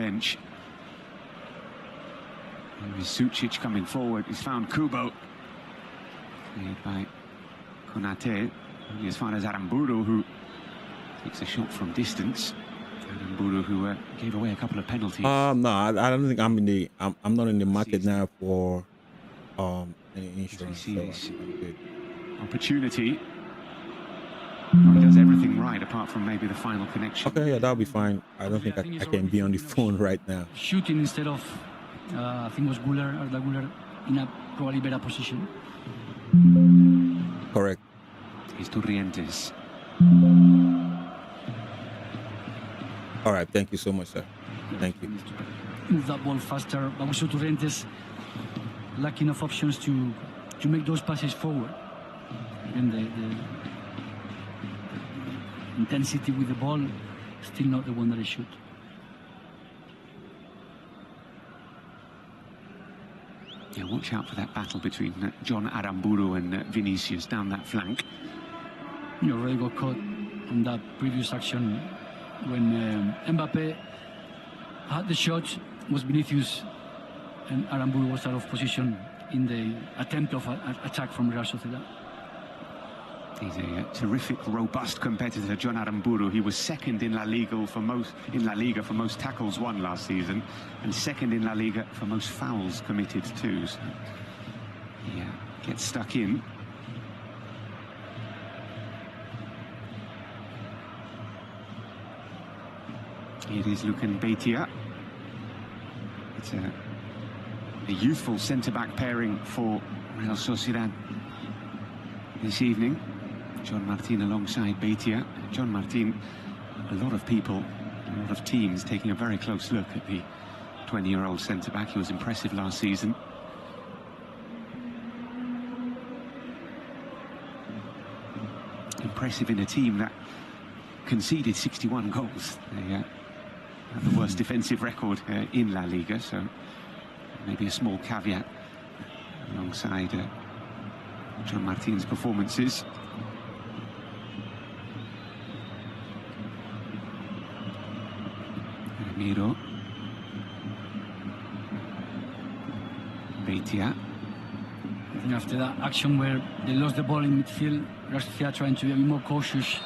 bench. And with Sucic coming forward, he's found Kubo. Played by Konate. Only as far as Aramburu, who takes a shot from distance. Aramburu, who gave away a couple of penalties. No, I don't think I'm not in the market now for any insurance. So I'm good. Opportunity. Well, he does everything right apart from maybe the final connection. Okay, yeah, that'll be fine. I don't think I can be on the phone right now. Shooting instead of, I think it was Arda Güler in a probably better position. Correct. He's Turrientes. All right, thank you so much, sir. Thank you. Move that ball faster. But we saw Turrientes lacking of options to make those passes forward. And the intensity with the ball, still not the one that he should. Yeah, watch out for that battle between John Aramburu and Vinicius down that flank. You already got caught on that previous action when Mbappe had the shot, was Vinicius, and Aramburu was out of position in the attempt of attack from Real Sociedad. He's a terrific, robust competitor, John Aramburu. He was second in La Liga for most tackles won last season, and second in La Liga for most fouls committed too. So he gets stuck in. Here is Lucan Beitia. It's a youthful centre-back pairing for Real Sociedad this evening. John Martin alongside Beitia. John Martin, a lot of people, a lot of teams taking a very close look at the 20-year-old centre-back. He was impressive last season. Impressive in a team that conceded 61 goals. They have the worst defensive record in La Liga, so maybe a small caveat alongside John Martin's performances. Ramiro. Beitia. After that action where they lost the ball in midfield, Garcia trying to be a bit more cautious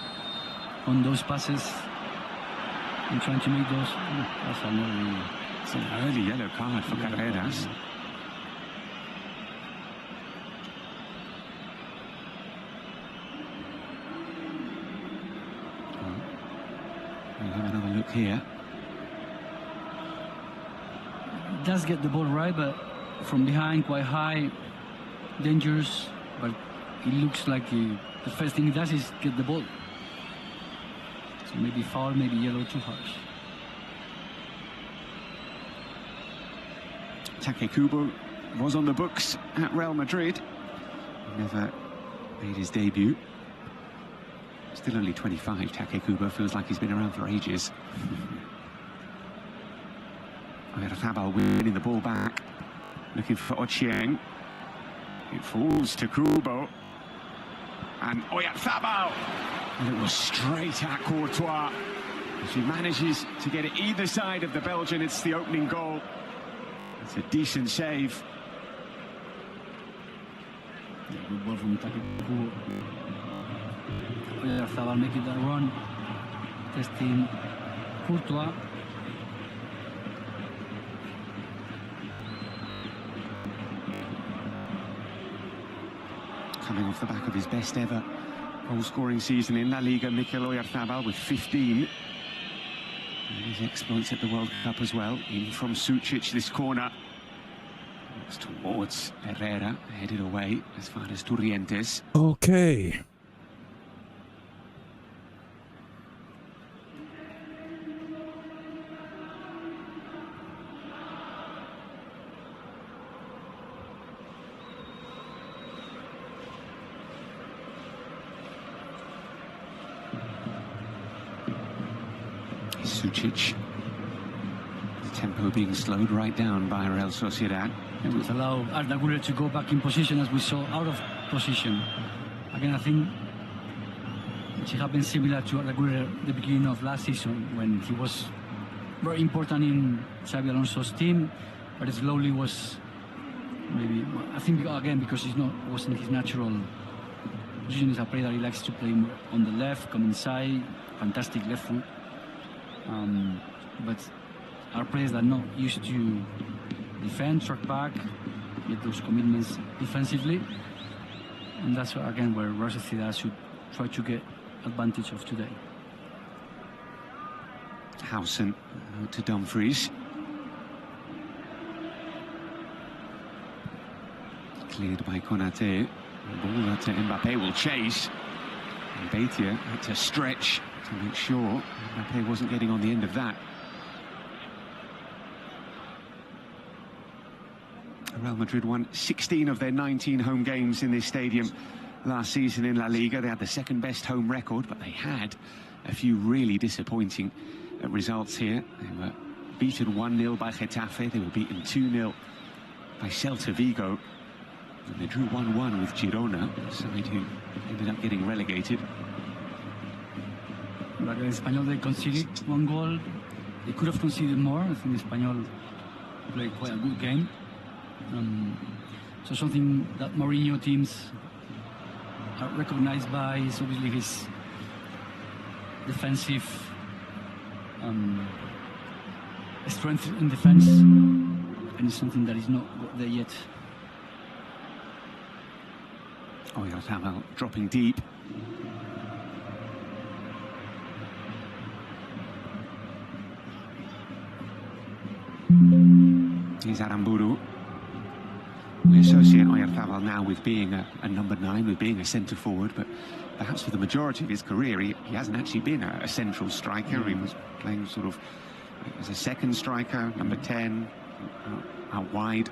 on those passes and trying to make those. That's It's an early yellow card for Carreras. We'll have another look here. Does get the ball right, but from behind, quite high, dangerous. But it looks like the first thing he does is get the ball. So maybe foul, maybe yellow, too harsh. Take Kubo was on the books at Real Madrid. Never made his debut. Still only 25, Take Kubo. Feels like he's been around for ages. Oyarzabal winning the ball back. Looking for Ochieng. It falls to Kubo. And Oyarzabal! And it was straight at Courtois. If he manages to get it either side of the Belgian, it's the opening goal. It's a decent save. Yeah, good ball from Take Kubo. Oyarzabal making that run. Testing Courtois. Coming off the back of his best ever goal-scoring season in La Liga, Mikel Oyarzabal with 15. And his exploits at the World Cup as well. In from Sucic, this corner. It's towards Herrera, headed away as far as Turrientes. Okay. Sucic. The tempo being slowed right down by Real Sociedad. It would allow Arda Güler to go back in position, as we saw, out of position. Again, I think it happened similar to Arda Güler at the beginning of last season, when he was very important in Xabi Alonso's team, but slowly was maybe, I think again because wasn't his natural position. Is a player that he likes to play on the left, come inside, fantastic left foot. But are players that are not used to defend, track back, get those commitments defensively, and that's again where Real Sociedad should try to get advantage of today. Howson to Dumfries. Cleared by Konate. The ball that Mbappe will chase. And Beitia had to stretch to make sure Mbappe wasn't getting on the end of that. Real Madrid won 16 of their 19 home games in this stadium last season in La Liga. They had the second best home record, but they had a few really disappointing results here. They were beaten 1-0 by Getafe. They were beaten 2-0 by Celta Vigo. And they drew 1-1 with Girona, a side who ended up getting relegated. Like Espanyol, they conceded one goal. They could have conceded more. I think Espanyol played quite a good game. So something that Mourinho teams are recognized by is obviously his defensive strength in defense, and it's something that is not there yet. Oyarzabal dropping deep. Here's Aramburu. We associate Oyarzabal now with being a number 9, with being a centre-forward, but perhaps for the majority of his career, he hasn't actually been a central striker. He was playing sort of as a second striker, number 10, out wide.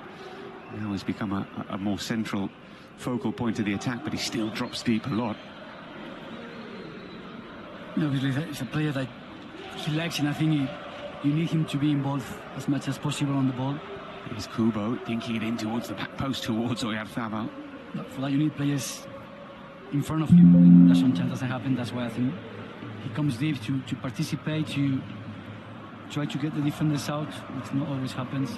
Now has become a more central focal point of the attack, but he still drops deep a lot. Obviously, it's a player that he likes, and I think you need him to be involved as much as possible on the ball. Here's Kubo dinking it in towards the back post towards Oyarzabal. For that, you need players in front of you. That sometimes doesn't happen. That's why I think he comes deep to participate, to try to get the defenders out, which not always happens.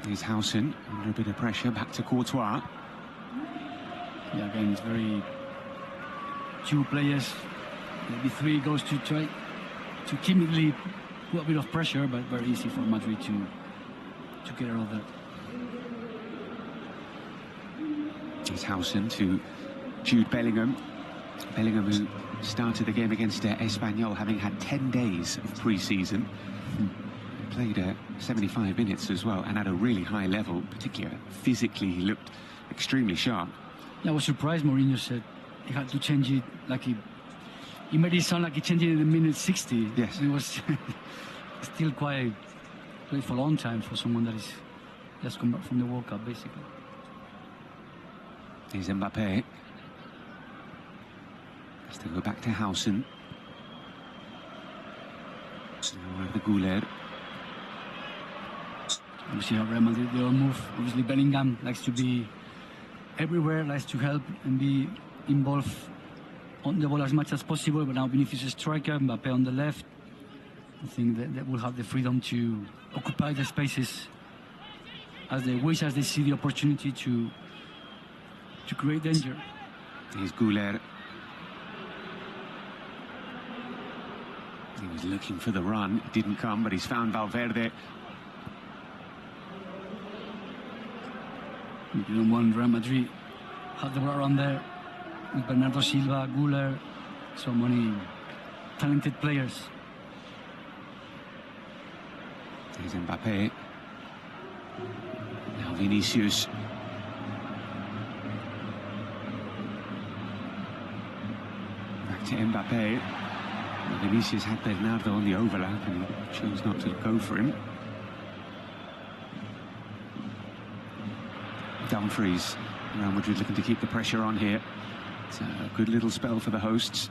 Here's Howson under a bit of pressure, back to Courtois. Yeah, again, it's very 2 players, maybe 3 goes to try to timidly put a bit of pressure, but very easy for Madrid to get out of that. Here's Howson to Jude Bellingham. Bellingham, who started the game against Espanyol, having had 10 days of pre-season. Played 75 minutes as well, and at a really high level, particularly physically, he looked extremely sharp. Yeah, I was surprised Mourinho said he had to change it, like he made it sound like he changed it in the minute 60. Yes. It was still quite for a long time for someone that is just come back from the World Cup, basically. Here's Mbappe. Has to go back to Howson. Now the Goulet. You see how Real Madrid, they all move. Obviously, Bellingham likes to be everywhere, likes to help and be involved on the ball as much as possible. But now Vinicius is a striker, Mbappe on the left. I think that they will have the freedom to occupy the spaces as they wish, as they see the opportunity to create danger. Here's Goulet. He was looking for the run, it didn't come, but he's found Valverde. You don't want Real Madrid had the ball around there with Bernardo Silva, Güler, so many talented players. There's Mbappe. Now Vinicius. Back to Mbappe. Well, Vinicius had Bernardo on the overlap and he chose not to go for him. Dumfries. Real Madrid looking to keep the pressure on here. It's a good little spell for the hosts.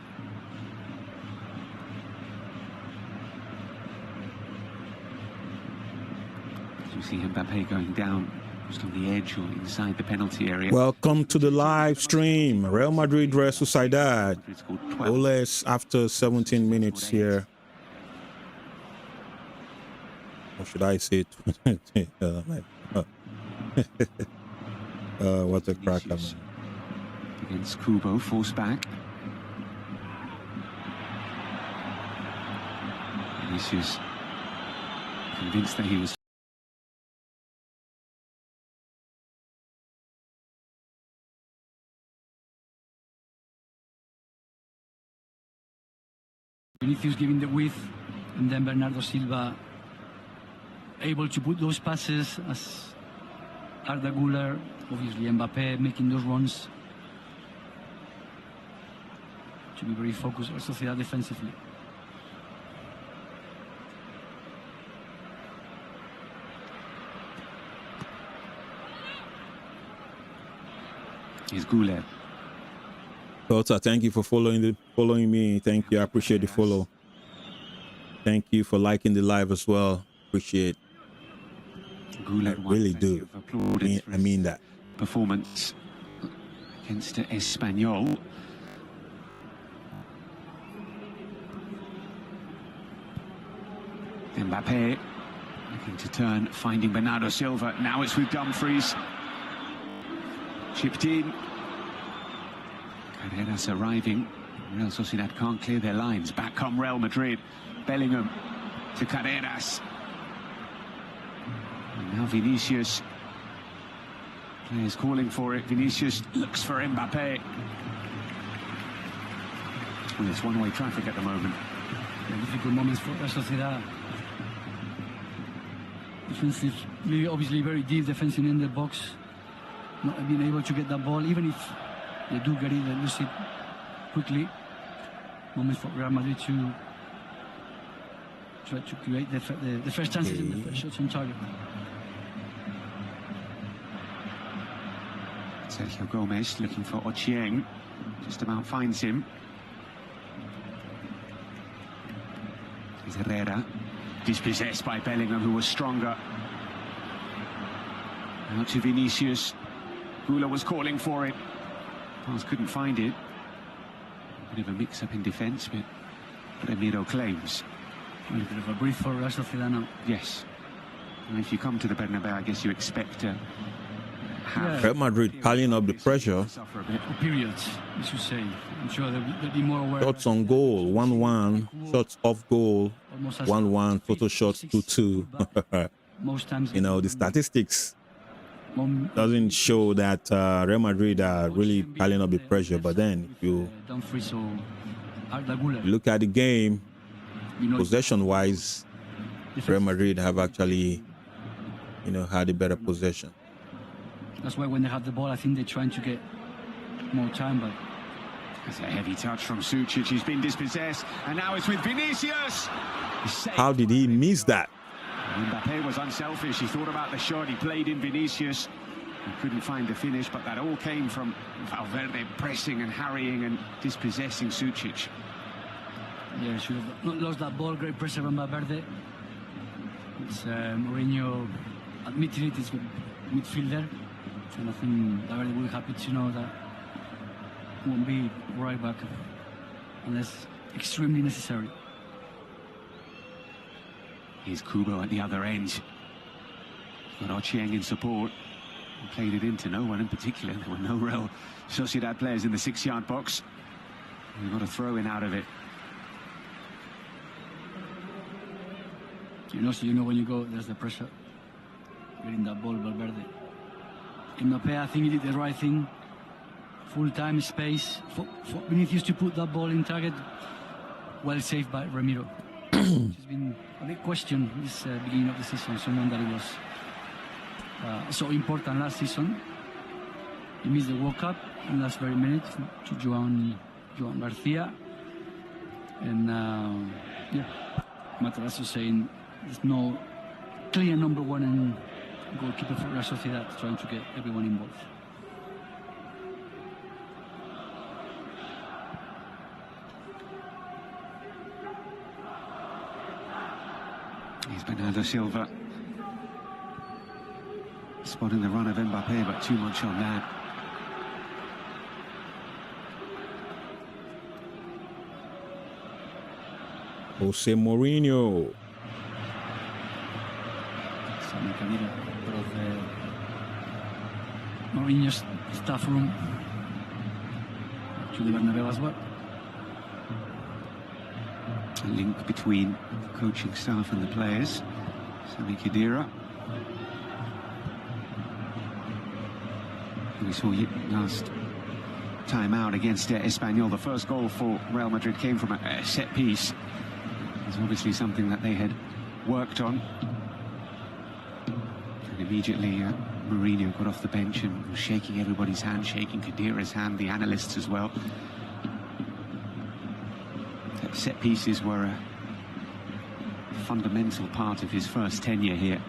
You see Mbappe going down just on the edge or inside the penalty area. Welcome to the live stream. Real Madrid versus Sociedad. Goalless after 17 minutes here. Or should I say 20? What a cracker, man. Against Kubo, forced back. Vinicius convinced that he was. Vinicius giving the width, and then Bernardo Silva able to put those passes as Arda Güler, obviously Mbappe making those runs to be very focused on Sociedad defensively. Here's Güler. Tota, thank you for following me. Thank you. I appreciate the follow. Thank you for liking the live as well. Appreciate. I really do. I mean that. Performance against Espanyol. Mbappe looking to turn, finding Bernardo Silva. Now it's with Dumfries. Chipped in. Carreras arriving. Real Sociedad can't clear their lines. Back come Real Madrid. Bellingham to Carreras. And now Vinicius. Players calling for it. Vinicius looks for Mbappe. Well, it's one-way traffic at the moment. Difficult moments for Real Sociedad. Defensively, obviously very deep defensive in the box. Not being able to get that ball, even if they do get it, they lose it quickly. Moments for Real Madrid to try to create the first chances and the first shots on target. Sergio Gomez looking for Ochieng. Just about finds him. Here's Herrera. Dispossessed by Bellingham, who was stronger. Out to Vinicius. Güler was calling for it. Pass couldn't find it. A bit of a mix-up in defence, but Ramiro claims. A little bit of a breath for Real Sociedad now. Yes. And if you come to the Bernabeu, I guess you expect to have... Real Madrid piling up the pressure. For periods, you should say. I'm sure they'll be more aware. Shots on goal, 1-1. Shots off goal, 1-1. Total shots, 2-2. Most times, you know, the statistics doesn't show that Real Madrid are really piling up the pressure. But then, if you look at the game, possession-wise, Real Madrid have actually, had a better possession. That's why when they have the ball, I think they're trying to get more time. But it's a heavy touch from Sucic. He's been dispossessed, and now it's with Vinicius. How did he miss that? Mbappe was unselfish. He thought about the shot. He played in Vinicius. He couldn't find the finish, but that all came from Valverde pressing and harrying and dispossessing Sucic. Yeah, should have not lost that ball. Great pressure from Valverde. It's Mourinho admitted it. It's a midfielder, and I think Valverde will be happy to know that he won't be right back unless extremely necessary. Here's Kubo at the other end. Got Ochieng in support. He played it into no one in particular. There were no Real Sociedad players in the 6-yard box. He got a throw-in out of it. So when you go, there's the pressure. Getting that ball, Valverde. Mbappe, I think he did the right thing. Full time space for Vinicius to put that ball in target. Well saved by Ramiro. It's been a big question this beginning of the season. Someone that it was so important last season. He missed the World Cup in the last very minute to Joan Garcia. And Materazzo saying there's no clear number one and goalkeeper for Real Sociedad, trying to get everyone involved. Here's Bernardo Silva. spotting the run of Mbappe, but too much on that. Jose Mourinho. Mourinho's staff room to the Bernabeu as well. A link between the coaching staff and the players. Sami Khedira. We saw last time out against Espanyol. The first goal for Real Madrid came from a set piece. It's obviously something that they had worked on. And immediately Mourinho got off the bench and was shaking everybody's hand, shaking Khedira's hand, the analysts as well. Set pieces were a fundamental part of his first tenure here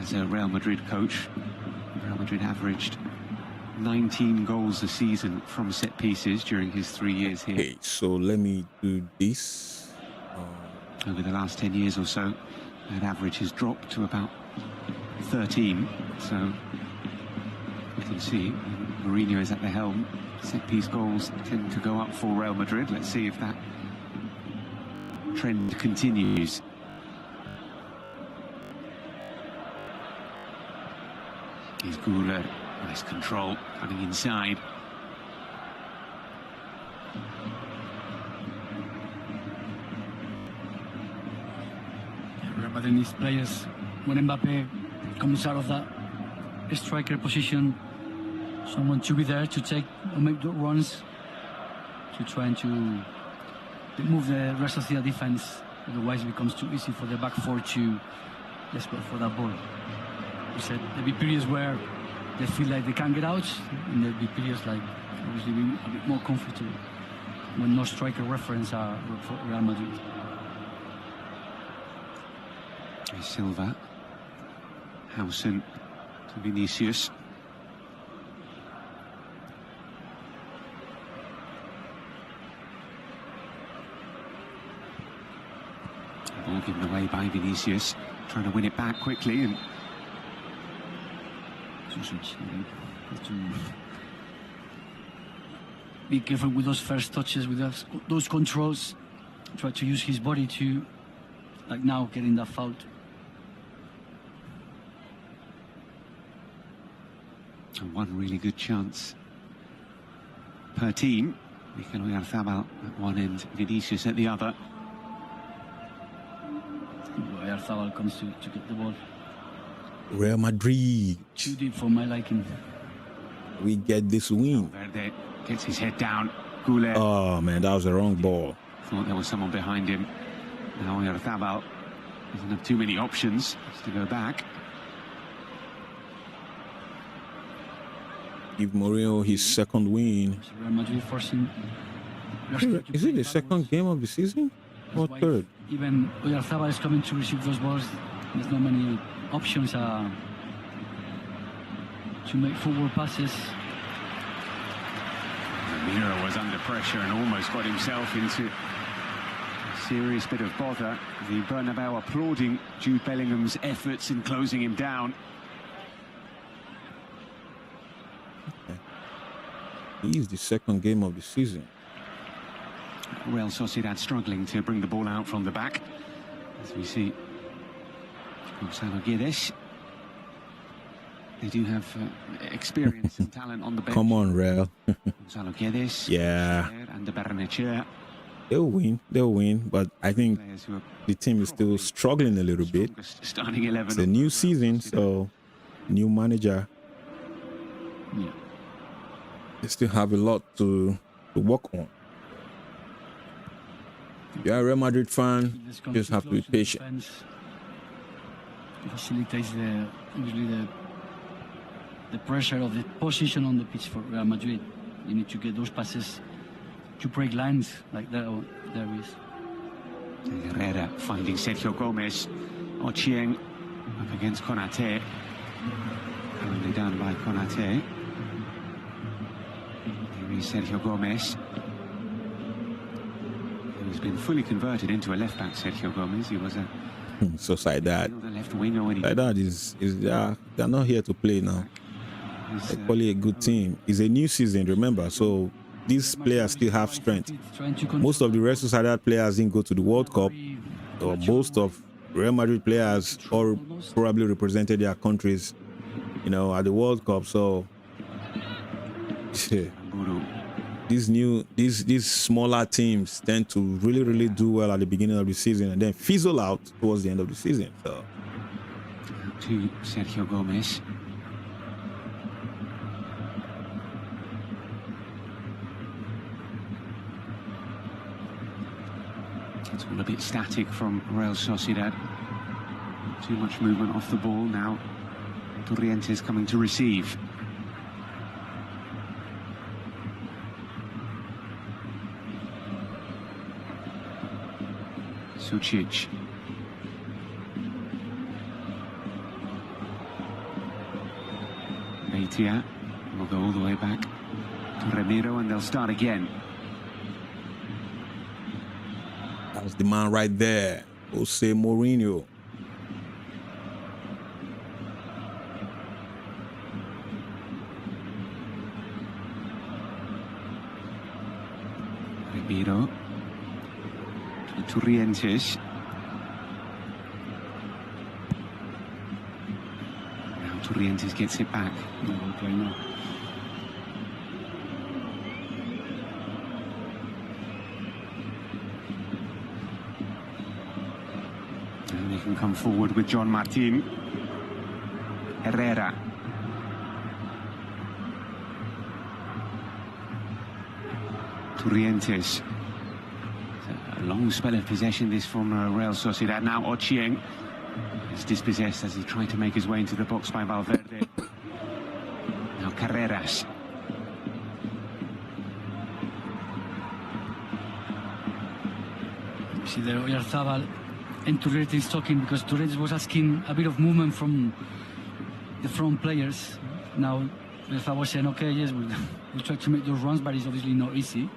as a Real Madrid coach. Real Madrid averaged 19 goals a season from set pieces during his 3 years here. Okay, so let me do this. Over the last 10 years or so, that average has dropped to about 13. So you can see Mourinho is at the helm. Set-piece goals tend to go up for Real Madrid. Let's see if that trend continues. Here's Güler. Nice control coming inside. Real Madrid needs players. When Mbappe comes out of that striker position, someone to be there to take or make the runs, to try and to move the rest of the defense. Otherwise, it becomes too easy for the back four to just go for that ball. We said there'll be periods where they feel like they can't get out, and there'll be periods like obviously being a bit more comfortable when no striker reference are for Real Madrid. Silva, Housen to Vinicius. Ball given away by Vinicius, trying to win it back quickly and to be careful with those first touches, with those controls. Try to use his body to, like now, getting that foul. And one really good chance per team. Mikel Oyarzabal at one end, Vinicius at the other. Oyarzabal comes to get the ball. Real Madrid. Too deep for my liking. We get this win. Valverde gets his head down. Güler. Oh man, that was the wrong ball. Thought there was someone behind him. Now Oyarzabal doesn't have too many options. Has to go back. Give Mourinho his second win. Real Madrid forcing. Is it the second game of the season or third? Even Oyarzabal is coming to receive those balls. There's not many options to make forward passes. Ramiro was under pressure and almost got himself into a serious bit of bother. The Bernabeu applauding Jude Bellingham's efforts in closing him down. Okay. He is the second game of the season. Real Sociedad struggling to bring the ball out from the back. As we see Gonzalo Guedes. They do have experience and talent on the bench. Come on, Real. Gonzalo Guedes. Yeah. And the Barrenechea. They'll win, but I think the team is still struggling a little bit. Starting 11. It's a new season, so new manager. Yeah. They still have a lot to work on. If you're a Real Madrid fan, you just have to be patient. Facilitates the pressure of the position on the pitch for Real Madrid. You need to get those passes to break lines like that. Oh, there is. Herrera finding Sergio Gomez. Ochieng up against Konate. Currently done by Konate. Here is Sergio Gomez. He's been fully converted into a left-back, Sergio Gomez. He was a Sociedad. The left winger when he Sociedad is they're not here to play now. They're probably a good team. It's a new season, remember, so these players still have strength. Most of the Real Sociedad players didn't go to the World Cup, or most of Real Madrid players all probably represented their countries, at the World Cup. So these smaller teams tend to really do well at the beginning of the season and then fizzle out towards the end of the season. So to Sergio Gomez. It's all a bit static from Real Sociedad. Too much movement off the ball now. Torrientes coming to receive. Sucic. Beitia will go all the way back to Ramiro and they'll start again. That's the man right there, Jose Mourinho. Ramiro to Torrientes. Now Torrientes gets it back. And they can come forward with John Martin. Herrera. Torrientes. A long spell of possession this from Real Sociedad. Now Ochieng is dispossessed as he tried to make his way into the box by Valverde. Now Carreras. See there, Oyarzabal and Torrientes talking because Torrientes was asking a bit of movement from the front players. Now Oyarzabal was saying, okay, yes, we'll try to make those runs, but it's obviously not easy.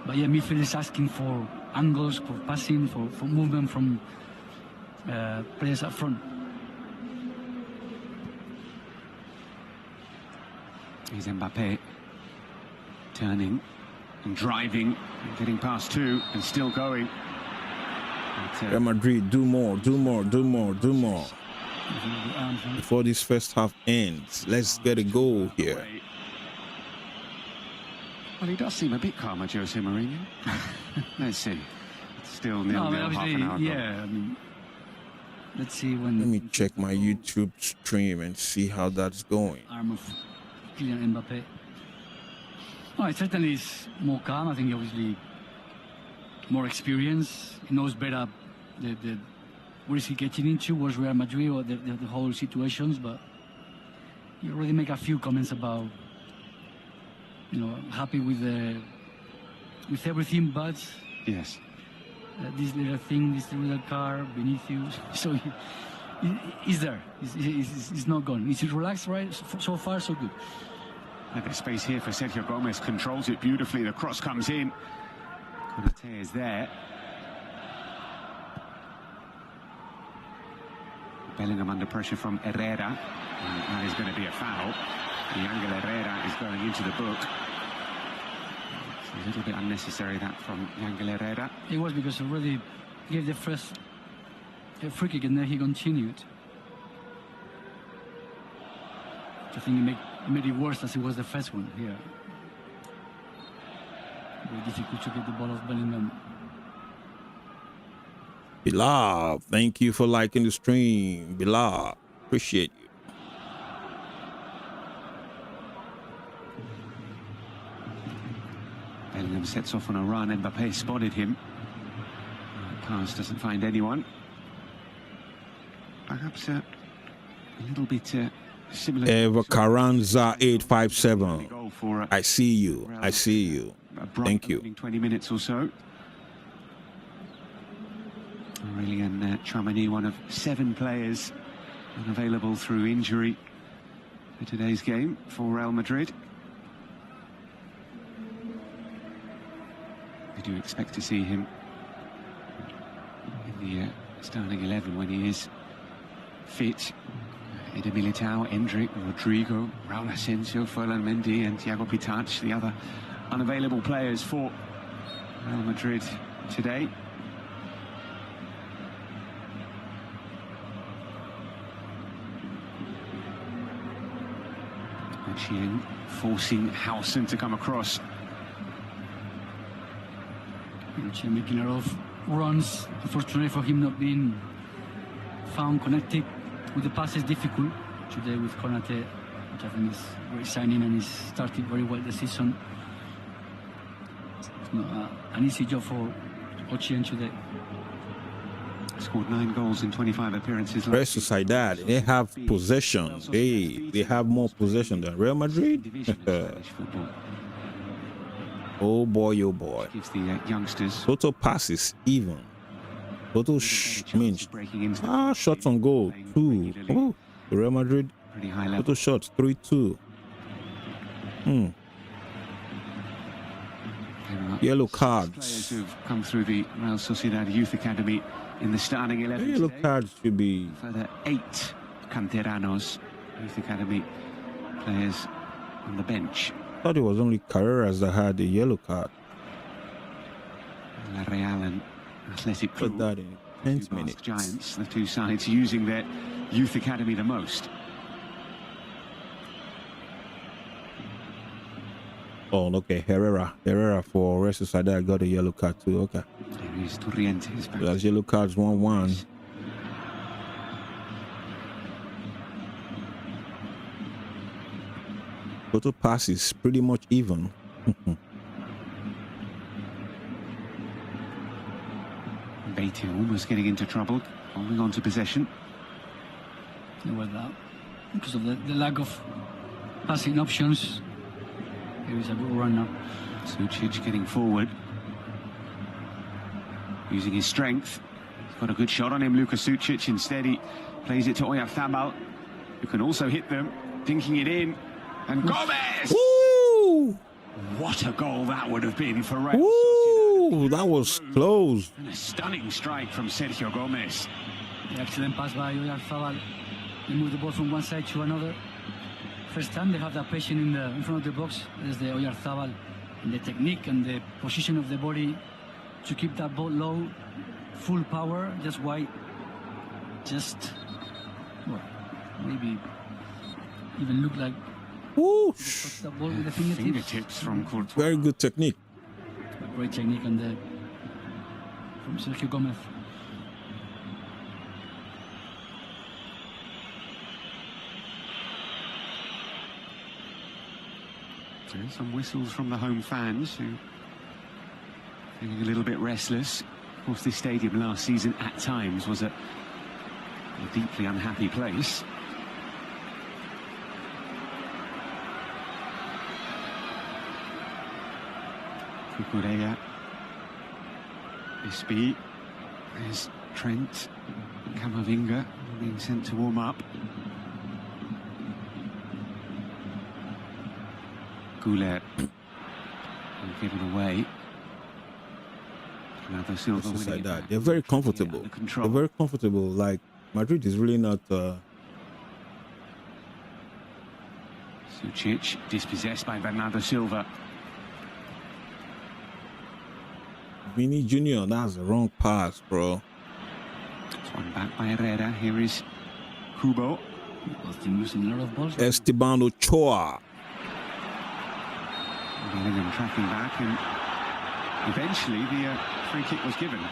But yeah, midfield is asking for angles, for passing, for movement from players up front. Here's Mbappe turning and driving and getting past two and still going. Real Madrid, do more before this first half ends. Let's get a goal here. Well, he does seem a bit calmer, Jose Mourinho. Let's see. It's still nil-nil, half an hour yeah, I mean, let's see when... Let me check my YouTube stream and see how that's going. Arm of Kylian Mbappe. No, it certainly is more calm. I think obviously more experience. He knows better what is he getting into, what's Real Madrid or the whole situations, but he already make a few comments about, happy with everything, but yes, this little thing, this little car, Vinicius. So he's there. He's not gone. He's relaxed, right? So far, so good. And the space here for Sergio Gomez, controls it beautifully. The cross comes in. Konate is there. Bellingham under pressure from Herrera. And that is going to be a foul. Yangel Herrera is going into the book. It's a little bit unnecessary, that from Yangel Herrera. It was because already gave the first free kick and then he continued. I think he made it worse as it was the first one here. Very difficult to get the ball off Bellingham. Bilal, thank you for liking the stream. Bilal, appreciate you. Bellingham sets off on a run. Mbappe spotted him. Pass doesn't find anyone. Perhaps a little bit similar. Eva Carranza 857. I see you. I see you. Thank you. 20 minutes or so. Aurelien Tchouameni, one of 7 players unavailable through injury for today's game for Real Madrid. We do expect to see him in the starting 11 when he is fit. Eder Militao, Endrick, Rodrigo, Raul Asensio, Ferland Mendy and Thiago Pitach, the other unavailable players for Real Madrid today. Chien forcing Howson to come across. Chien making a lot of runs. Unfortunately for him, not being found connected with the passes difficult today with Konate, which I think is a great signing and he's started very well the season. It's not an easy job for Ochien today. Scored 9 goals in 25 appearances. Real Sociedad, they have possession. They have more possession than Real Madrid. Oh boy, oh boy. Gives the youngsters Total passes even. Total shots on goal 2. Oh, Real Madrid. pretty high level. Total shots 3-2. Yellow cards. Players who've come through the Real Sociedad Youth Academy in the starting 11 Yellow today. cards should be Further 8 Canteranos Youth Academy players on the bench. I thought it was only Carreras that had the yellow card. La Real and Athletic Put Club, that in 10 two minutes. Basque giants, the two sides using their youth academy the most. Oh, okay. Herrera for Real Sociedad got a yellow card too. Okay. There is Torrientes back. That's yellow cards 1-1. Total passes pretty much even. Beatty almost getting into trouble, holding on to possession. Well, that because of the lack of passing options. Here is a good run now. Sucic getting forward, using his strength. He's got a good shot on him, Luka Sucic. Instead, he plays it to Oyarzabal, who can also hit them, dinking it in. And Gomez! Woo! What a goal that would have been for Real Woo! Sociedad. That was close. And a stunning strike from Sergio Gomez. The excellent pass by Oyarzabal. They move the ball from one side to another. First time they have that patient in front of the box. There's the Oyarzabal and the technique and the position of the body to keep that ball low, full power. Just why, well, maybe even look like Whoosh. touch that ball with the fingertips. Fingertips from Courtois. Very good technique. Great technique on from Sergio Gomez. And some whistles from the home fans who feeling a little bit restless. Of course, this stadium last season at times was a deeply unhappy place. Cucurella, Espi, there's Trent, Camavinga being sent to warm up. Goulet given away. Bernardo Silva Just winning like it that. back. They're very comfortable. Under control. They're very comfortable. Like Madrid is really not. Sucic dispossessed by Bernardo Silva. Vini Jr. That's the wrong pass, bro. It's one back by Herrera. Here is Kubo. Both teams losing a lot of balls. Esteban Ochoa. Bellingham tracking back, and eventually the free kick was given. It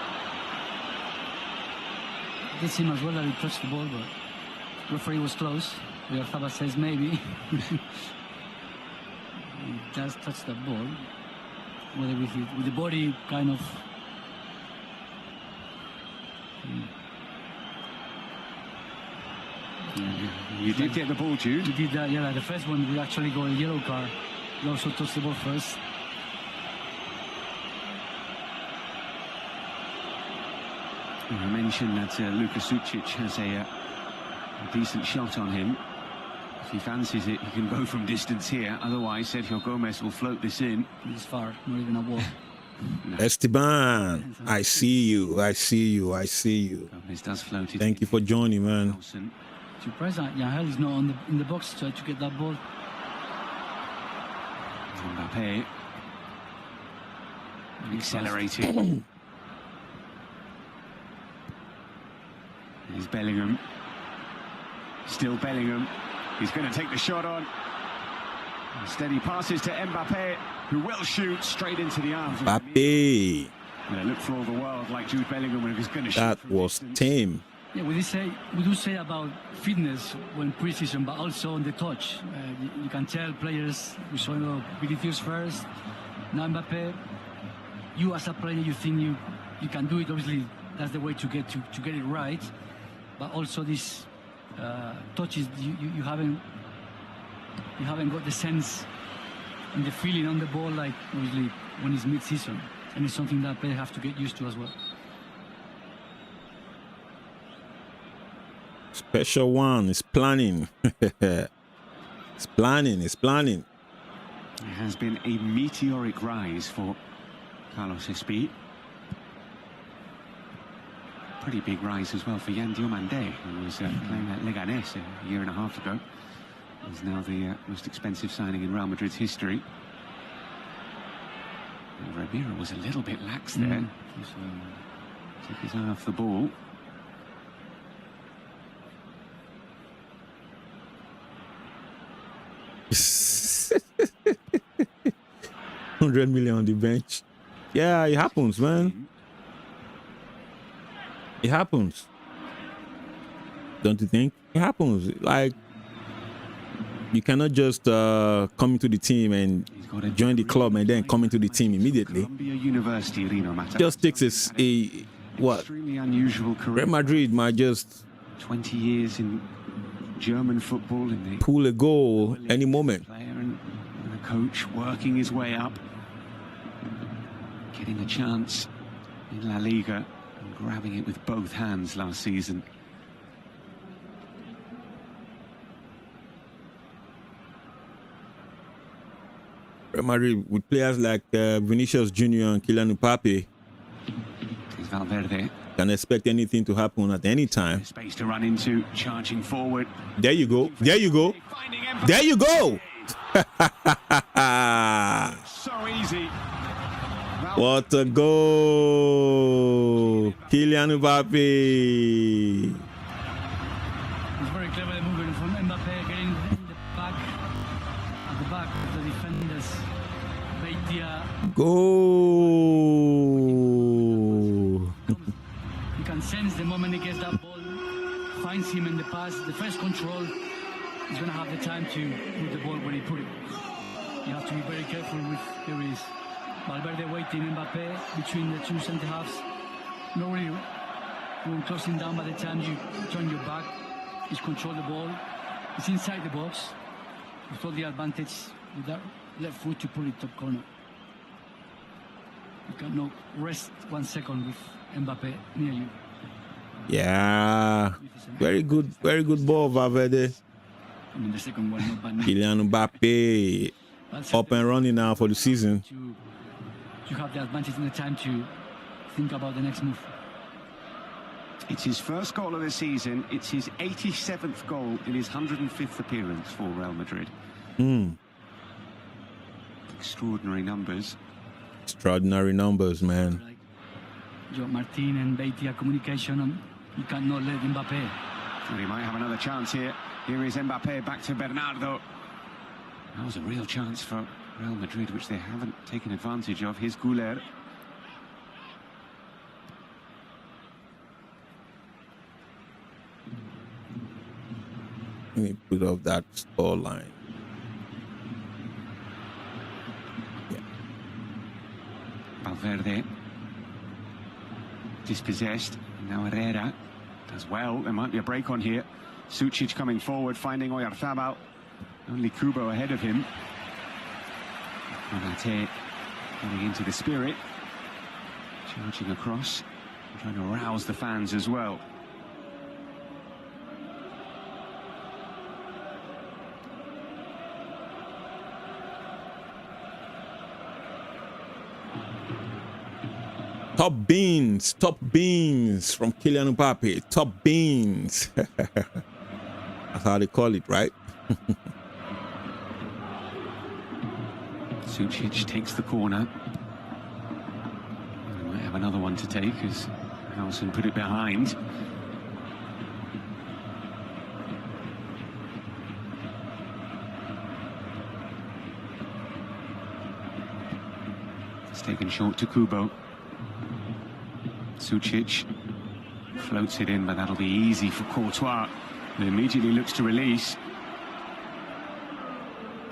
did seem as well that he touched the ball, but the referee was close. Oyarzabal says maybe. He does touch the ball. Whether with the body kind of. You did get the ball, Jude. He did that, yeah. Like the first one, we actually got a yellow card. He also touched the ball first. I mentioned that Luka Sucic has a decent shot on him. If he fancies it, he can go from distance here. Otherwise, Sergio Gomez will float this in. It's far, not even a wall. No. Esteban, I see you. I see you. I see you. Gomez does float it. Thank you for joining, man. Nelson. Surprised that Yahel is not in the box to get that ball. Mbappe. Accelerating. Here's Bellingham. Still Bellingham. He's going to take the shot on. Instead he passes to Mbappe, who will shoot straight into the arms. Mbappe. It looked for all the world like Jude Bellingham when he was going to shoot. That was distance. tame. Yeah, we do say about fitness when pre-season, but also on the touch. You can tell players, we saw Vinicius first, now Mbappe. You as a player, you think you can do it. Obviously, that's the way to get it right. But also this touches, you haven't got the sense and the feeling on the ball like obviously when it's mid-season, and it's something that players have to get used to as well. Special one is planning. It's planning. It's planning. It has been a meteoric rise for Carlos Espí. Pretty big rise as well for Yan Diomande, who was playing at Leganés a year and a half ago. He's now the most expensive signing in Real Madrid's history. And Ramiro was a little bit lax there. Took his eye off the ball. $100 million on the bench. Yeah, it happens, man. It happens. Don't you think? It happens. Like, you cannot just come into the team and join the club and then come into the team immediately. Just takes a what? Extremely unusual career. Real Madrid might just 20 years in German football, and they pull a goal any moment. player and a coach working his way up, getting a chance in La Liga and grabbing it with both hands last season. Real Madrid with players like Vinicius Junior and Kylian Mbappe It's Valverde. can expect anything to happen at any time. Space to run into, charging forward. There you go. There you go. Finding Mbappe. There you go. So easy. What a goal. Kylian Mbappe. It's very clever movement from Mbappe, getting in the back, at the back of the defenders. Beitia. Goal. You can sense the moment he gets that ball, finds him in the pass, the first control, he's going to have the time to put the ball where he put it. You have to be very careful with, here is Valverde waiting, Mbappe between the two centre halves. Not really closing down by the time you turn your back. He's controlled the ball. It's inside the box. With all the advantage with that left foot to put it top corner. You cannot rest 1 second with Mbappe near you. Yeah. Very good ball, Valverde. I mean, the second one, not bad. Kylian Mbappe up and running now for the season. You have the advantage and the time to think about the next move. It's his first goal of the season. It's his 87th goal in his 105th appearance for Real Madrid. Extraordinary numbers. Extraordinary numbers, man. Like Joe Martin and Beitia communication, and you cannot let Mbappe. And he might have another chance here. Here is Mbappe back to Bernardo. That was a real chance for Real Madrid, which they haven't taken advantage of. Here's Güler. Let me put up that score line. Yeah. Valverde. Dispossessed. Now Herrera does well. There might be a break on here. Sucic coming forward, finding Oyarzabal. Only Kubo ahead of him. Konate getting into the spirit. Charging across. Trying to rouse the fans as well. Top beans from Kylian Mbappe. Top beans. That's how they call it, right? Sucic takes the corner. We might have another one to take as Howson put it behind. It's taken short to Kubo. Sucic floats it in, but that'll be easy for Courtois, who immediately looks to release.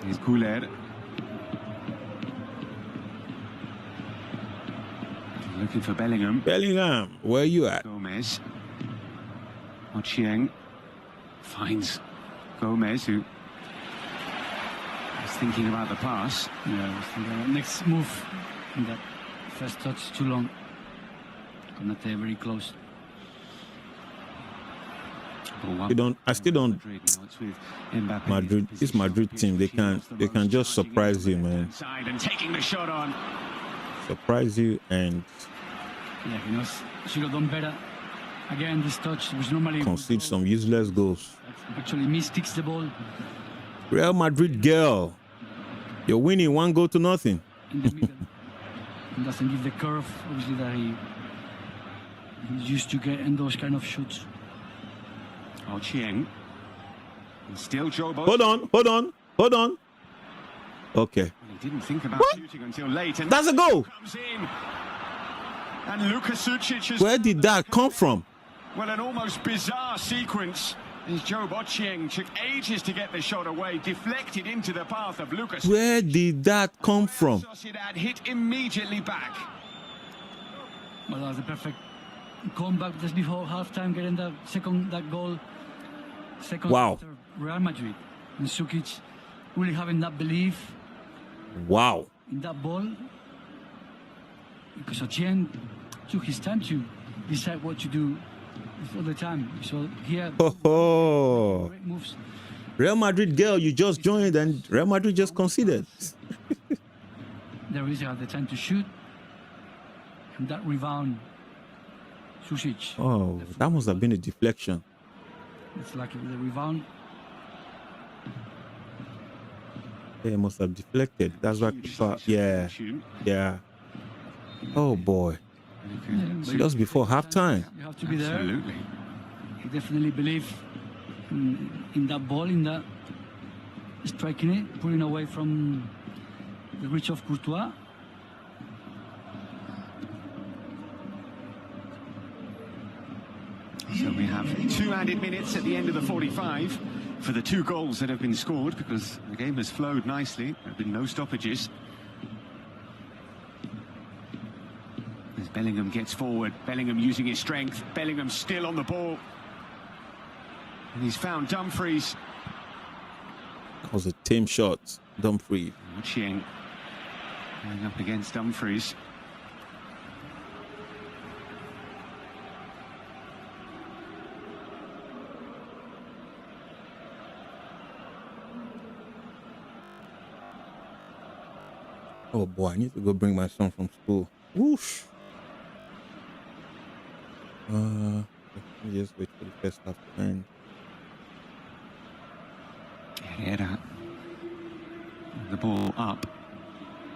Here's Goulet. Looking for Bellingham. Bellingham, where are you at? Gomez. Ochieng finds Gomez, who is thinking about the pass. Yeah, I was thinking about next move. In that first touch, too long. Konate very close. I still don't. Madrid, this Madrid team, they can just surprise you, man. And taking the shot on. Surprise you, and yeah, he knows should have done better. Again, this touch was normally concede some useless goals. Actually, mistakes the ball. Real Madrid girl, you're winning 1-0. In the middle. And doesn't give the curve, obviously, that he's used to get in those kind of shoots. Ochieng. And still Joe Bosch. Hold on. Okay. He didn't think about shooting until late. And that's a goal. Comes in. And Luka Sucic Where did that come from? Well, an almost bizarre sequence. As Joe Ochieng took ages to get the shot away, deflected into the path of Lucas. Where did that come from? Sociedad hit immediately back. Well, that was a perfect comeback just before halftime, getting that goal. Second Wow. after Real Madrid. And Sukic really having that belief. Wow. In that ball. Because Ochieng took his time to decide what to do all the time. So here, great moves. Real Madrid girl, you just joined and Real Madrid just conceded. There is the time to shoot. And that rebound, Sucic. Oh, that must have been a deflection. It's like the rebound. Yeah, it must have deflected. That's what. Yeah. Oh boy. Yeah, Just before halftime. You have to be there. Absolutely. You definitely believe in that ball, in that striking it, pulling away from the reach of Courtois. So we have 2 added minutes at the end of the 45 for the 2 goals that have been scored, because the game has flowed nicely. There have been no stoppages. As Bellingham gets forward, Bellingham using his strength, Bellingham still on the ball. And he's found Dumfries. That was a team shot, Dumfries. Ochieng going up against Dumfries. Oh boy, I need to go bring my son from school. Whoosh. Let me just wait for the first half to end. Herrera. The ball up.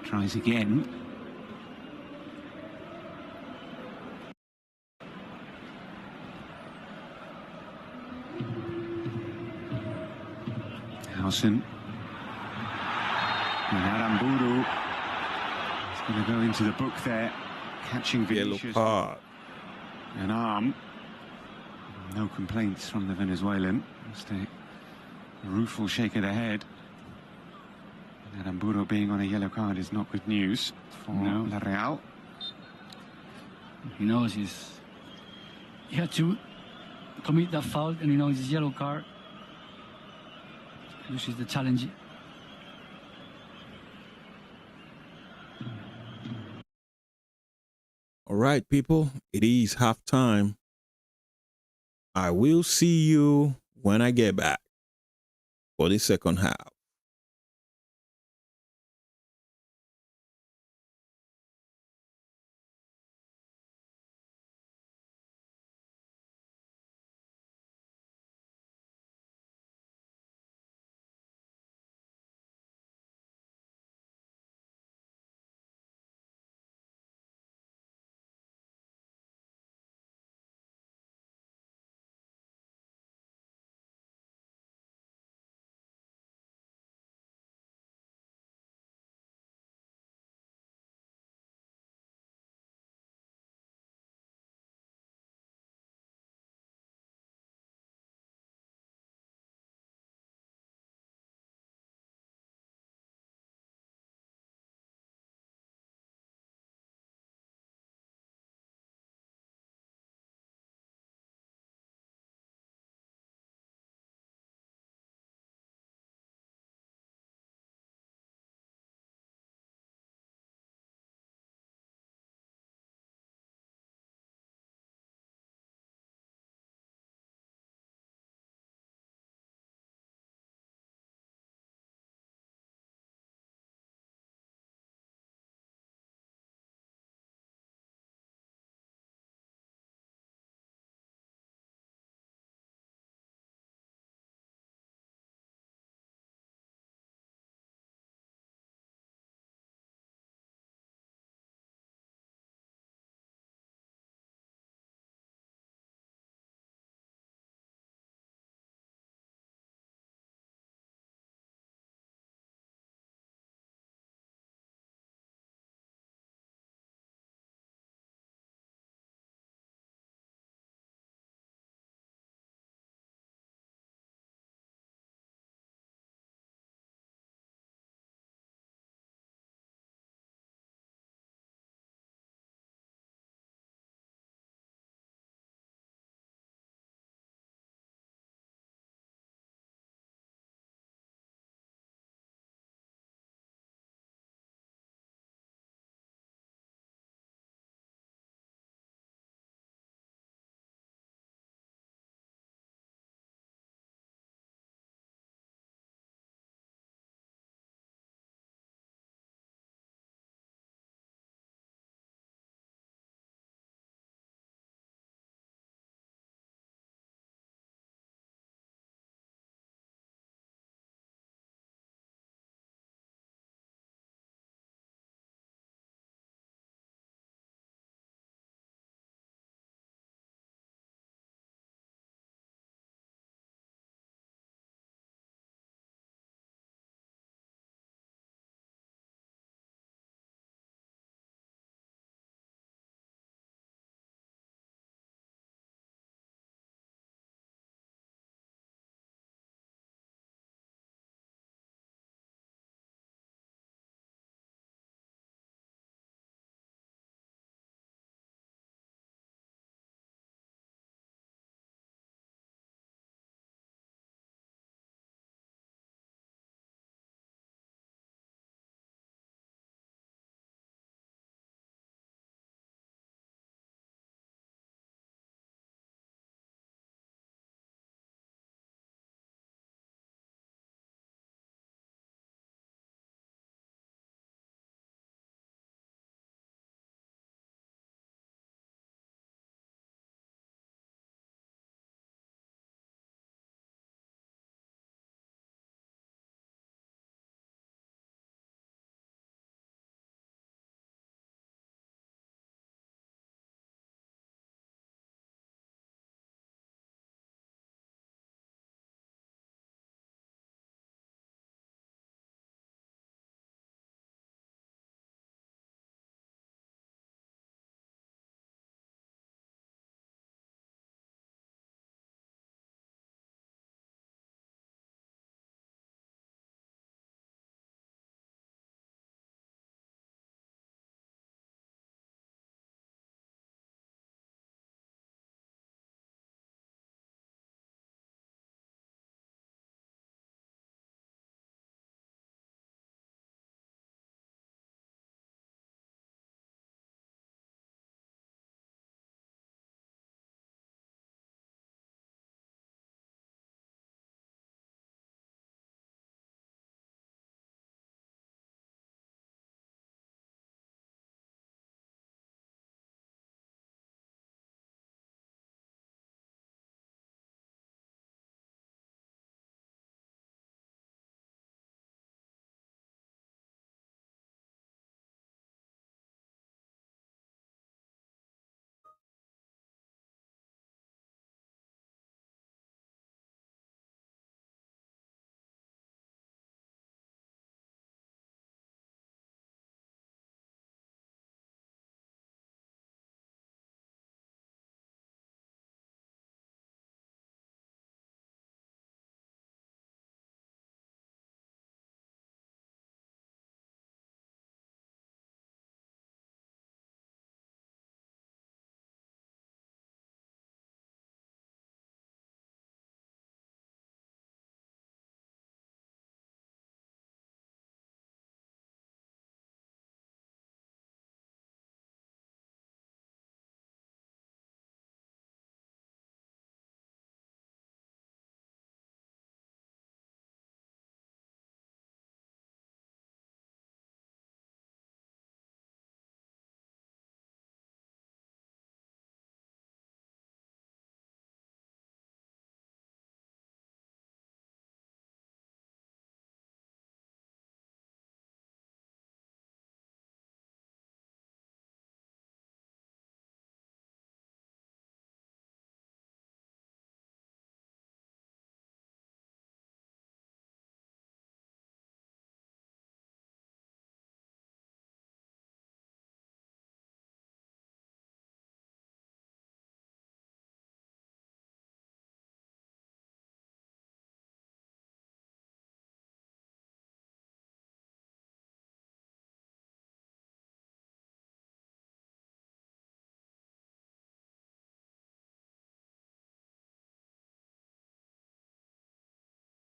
Tries again. Howson. And Aramburu is going to go into the book there. Catching Yellow Vinicius. card. An arm. No complaints from the Venezuelan. Just a rueful shake of the head. Aramburu being on a yellow card is not good news for La Real. He knows he had to commit that foul, and he knows his yellow card. This is the challenge. All right, people, it is halftime. I will see you when I get back for the second half.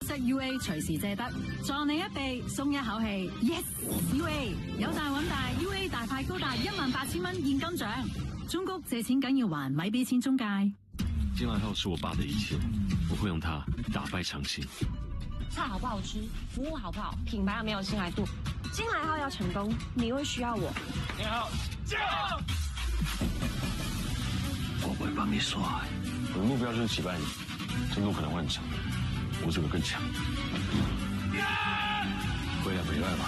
set UA 隨時借得，撞你一臂鬆一口氣 ，yes UA 有大揾大 ，UA 大派高達18000蚊現金獎。中谷借錢緊要還，咪俾錢中介。金來後是我爸的一切，我會用它打敗長興。菜好不好吃，服務好不好，品牌有沒有信賴度？金來後要成功，你會需要我。你好，加油！我不會幫你說愛，我的目標就是擊敗你，程度可能會很強，我只會更強。回來沒來吧。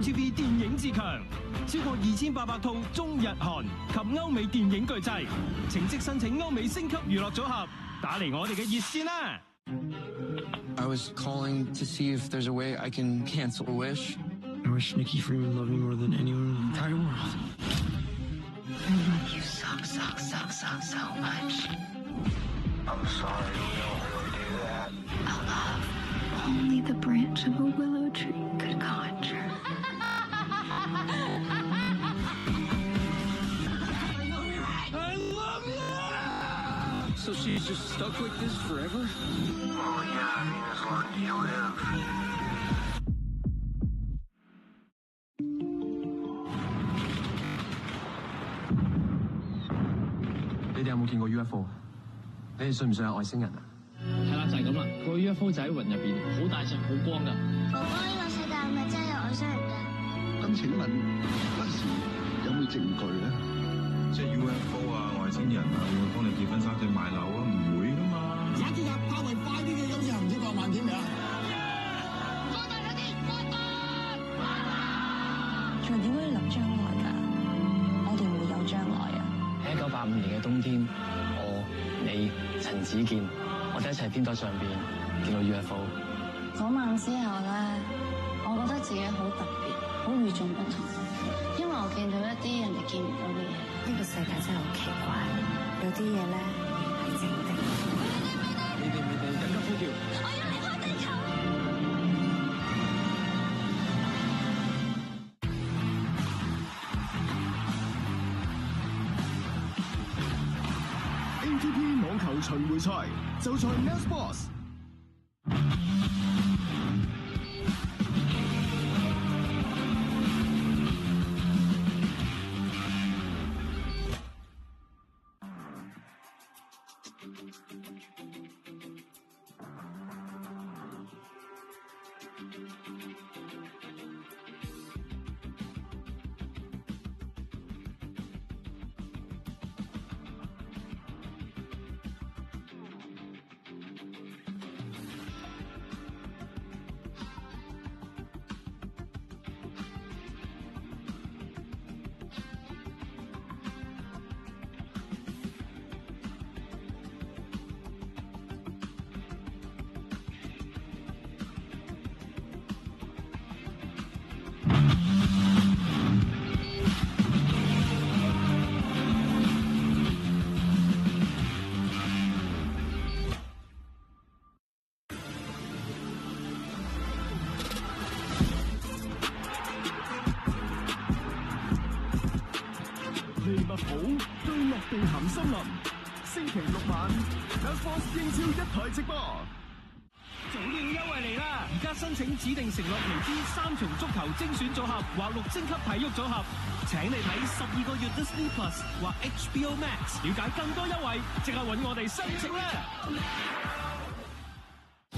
TV 電影自強，超過2800套中日韓及歐美電影巨製，請即申請歐美星級娛樂組合，打嚟我哋嘅熱線啦。I was calling to see if there's a way I can cancel a wish. I wish Nikki Freeman loved me more than anyone in the entire world. You suck so much. I'm sorry, you don't really do that. A love only the branch of a willow tree could conjure. I love you! So she's just stuck like this forever? Oh, yeah, I mean, as long as you live. You 哋有冇見過 UFO？ 你哋信唔信有外星人啊？係啦，就係咁啦。個 UFO 就喺雲入邊，好大隻，好光噶。哥哥，呢個世界係咪真係有外星人㗎？咁請問嗰時有冇證據咧？即係 UFO 啊、外星人啊，會幫你結婚生仔買樓啊？唔會噶嘛。踩住入較為快啲嘅，有時候唔知過萬點未啊？放大嗰啲，放大！仲點可以諗將來㗎？我哋唔會有將來啊！喺1985年嘅冬天，我、你、陳子健，我哋一齊天台上邊見到 UFO。嗰晚之後咧，我覺得自己好特別，好與眾不同，因為我見到一啲人哋見唔到嘅嘢。呢個世界真係好奇怪，有啲嘢咧係靜的。你哋緊急呼叫！我要離開地球！ATP 網球巡迴賽就在 Now Sports。利物浦對諾定咸森林，星期6晚 Now Sports 英超一台直播。早鳥優惠嚟啦！而家申請指定承諾期之3重足球精選組合或6星級體育組合，請你睇12個月 Disney Plus 或 HBO Max， 了解更多優惠，即刻揾我哋申請啦！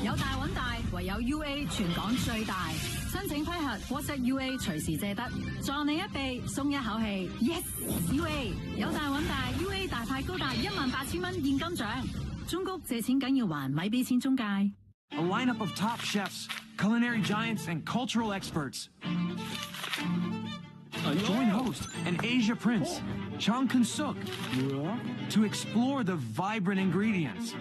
有大揾大，唯有 UA 全港最大。申請批核 WhatsApp UA 隨時借得，撞你一臂鬆一口氣 ，yes UA 有大揾大 UA 大派高達18000蚊現金獎。中谷借錢緊要還，咪俾錢中介。A lineup of top chefs, culinary giants, and cultural experts. Join host and Asia Prince, Chang Kun-suk, to explore the vibrant ingredients.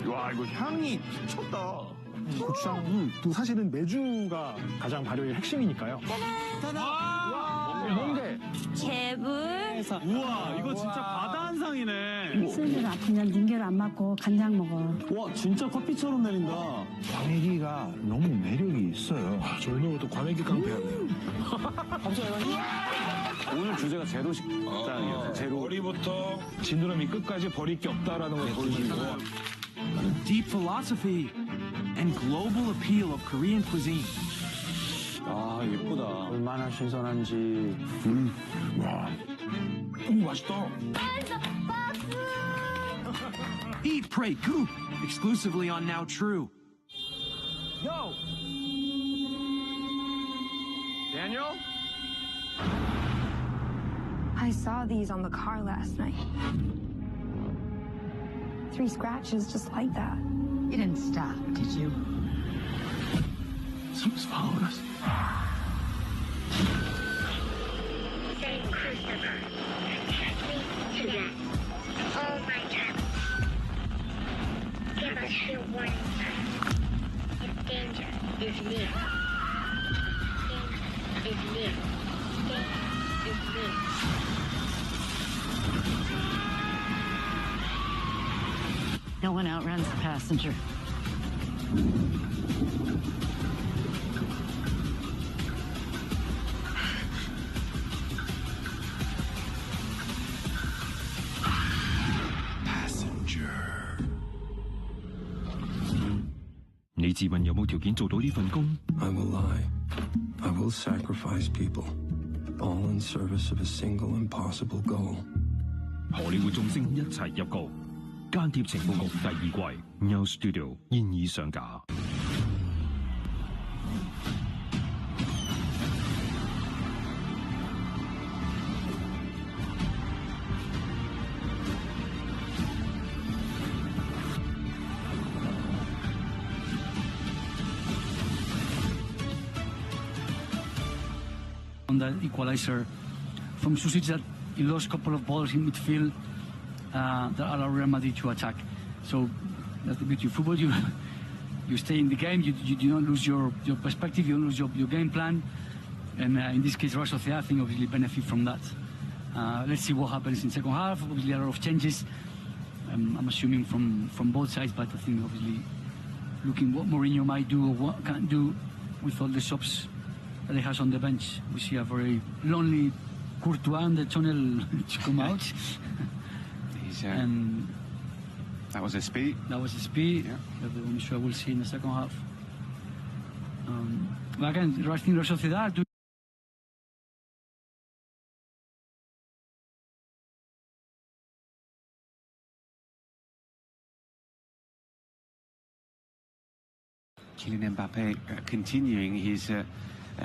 와, 이거 향이 미쳤다. 고추장은 또 사실은 메주가 가장 발효의 핵심이니까요. 와, 멍게. 개불. 우와, 이거 진짜 바다 한상이네. 슬슬 아프면 링겔 안 맞고 간장 먹어. 와, 진짜 커피처럼 내린다. 과메기가 너무 매력이 있어요. 와, 저희는 또 과메기 깡패였네요. 감사해요. 오늘 주제가 제로 식단이에요. 제로. 머리부터 지느러미 끝까지 버릴 게 없다라는 걸 보여주고. Deep philosophy and global appeal of Korean cuisine. 아, 예쁘다. 얼마나 신선한지. 와. 맛있다. Eat, Pray, Goop, exclusively on Now True. Yo! Daniel? I saw these on the car last night. 3 scratches just like that. You didn't stop, did you? Someone's following us. Saint Christopher, take me to that. All my time. Give us your warning sign. If danger is near. Danger is near. Danger is near. No one outruns the passenger. Passenger. 你自問有冇條件做到呢份工？ I will lie. I will sacrifice people, all in service of a single impossible goal. 荷里活眾星一齊入局，間諜情報局第2季 Now Studio 現已上架。On the equalizer from Sociedad, he lost a couple of balls in midfield that allow Real Madrid to attack. So that's the beauty of football. You stay in the game. You do not lose your perspective. You don't lose your game plan. And in this case, Real Sociedad, I think, obviously benefit from that. Let's see what happens in second half. Obviously, a lot of changes. I'm assuming from both sides, but I think obviously looking what Mourinho might do or what can't do with all the subs that he has on the bench. We see a very lonely Courtois in the tunnel to come out. And that was a speed. That was a speed. Yeah. That I'm sure we'll see in the second half. But again, I think Real Sociedad do. Kylian Mbappe continuing his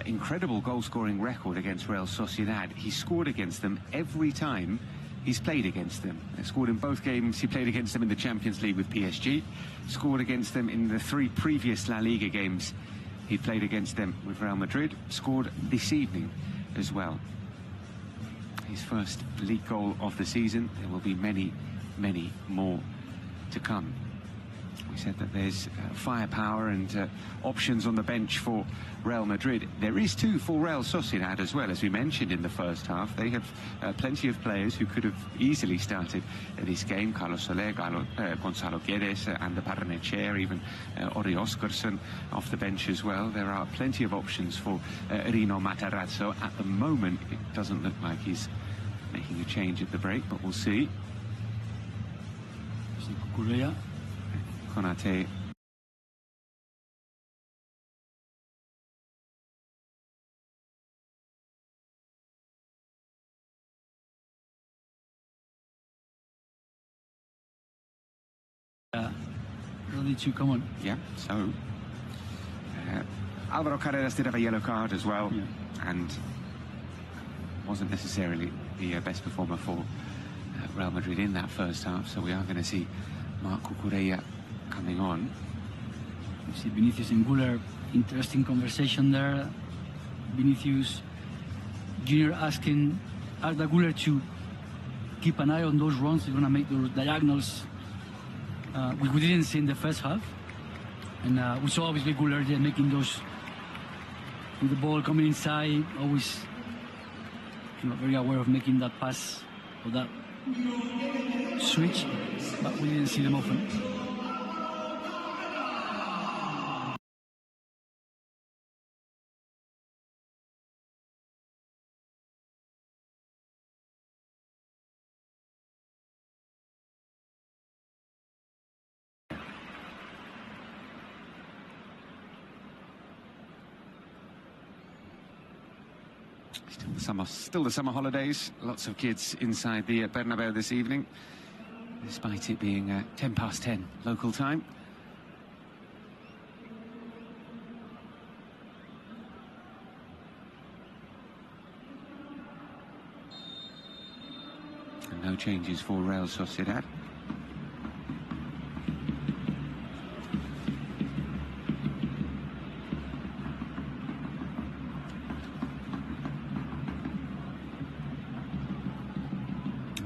incredible goal-scoring record against Real Sociedad. He scored against them every time he's played against them. He scored in both games. He played against them in the Champions League with PSG. Scored against them in the 3 previous La Liga games. He played against them with Real Madrid. Scored this evening as well. His first league goal of the season. There will be many, many more to come. We said that there's firepower and options on the bench for Real Madrid. There is too for Real Sociedad as well, as we mentioned in the first half. They have plenty of players who could have easily started this game. Carlos Soler, Gonzalo Guedes, and the Barrenechea, even Ori Oskarsson off the bench as well. There are plenty of options for Rino Matarazzo. At the moment, it doesn't look like he's making a change at the break, but we'll see. Konate. Ready to come on. Yeah, so Alvaro Carreras did have a yellow card as well, and wasn't necessarily the best performer for Real Madrid in that first half, so we are going to see Marco Correa coming on. You see Vinicius and Güler, interesting conversation there. Vinicius Junior asking Arda Güler to keep an eye on those runs. They're going to make those diagonals, which we didn't see in the first half. And we saw obviously Güler there making those with the ball coming inside, always very aware of making that pass or that switch, but we didn't see them often. Still the summer holidays. Lots of kids inside the Bernabeu this evening, despite it being 10:10 local time. And no changes for Real Sociedad.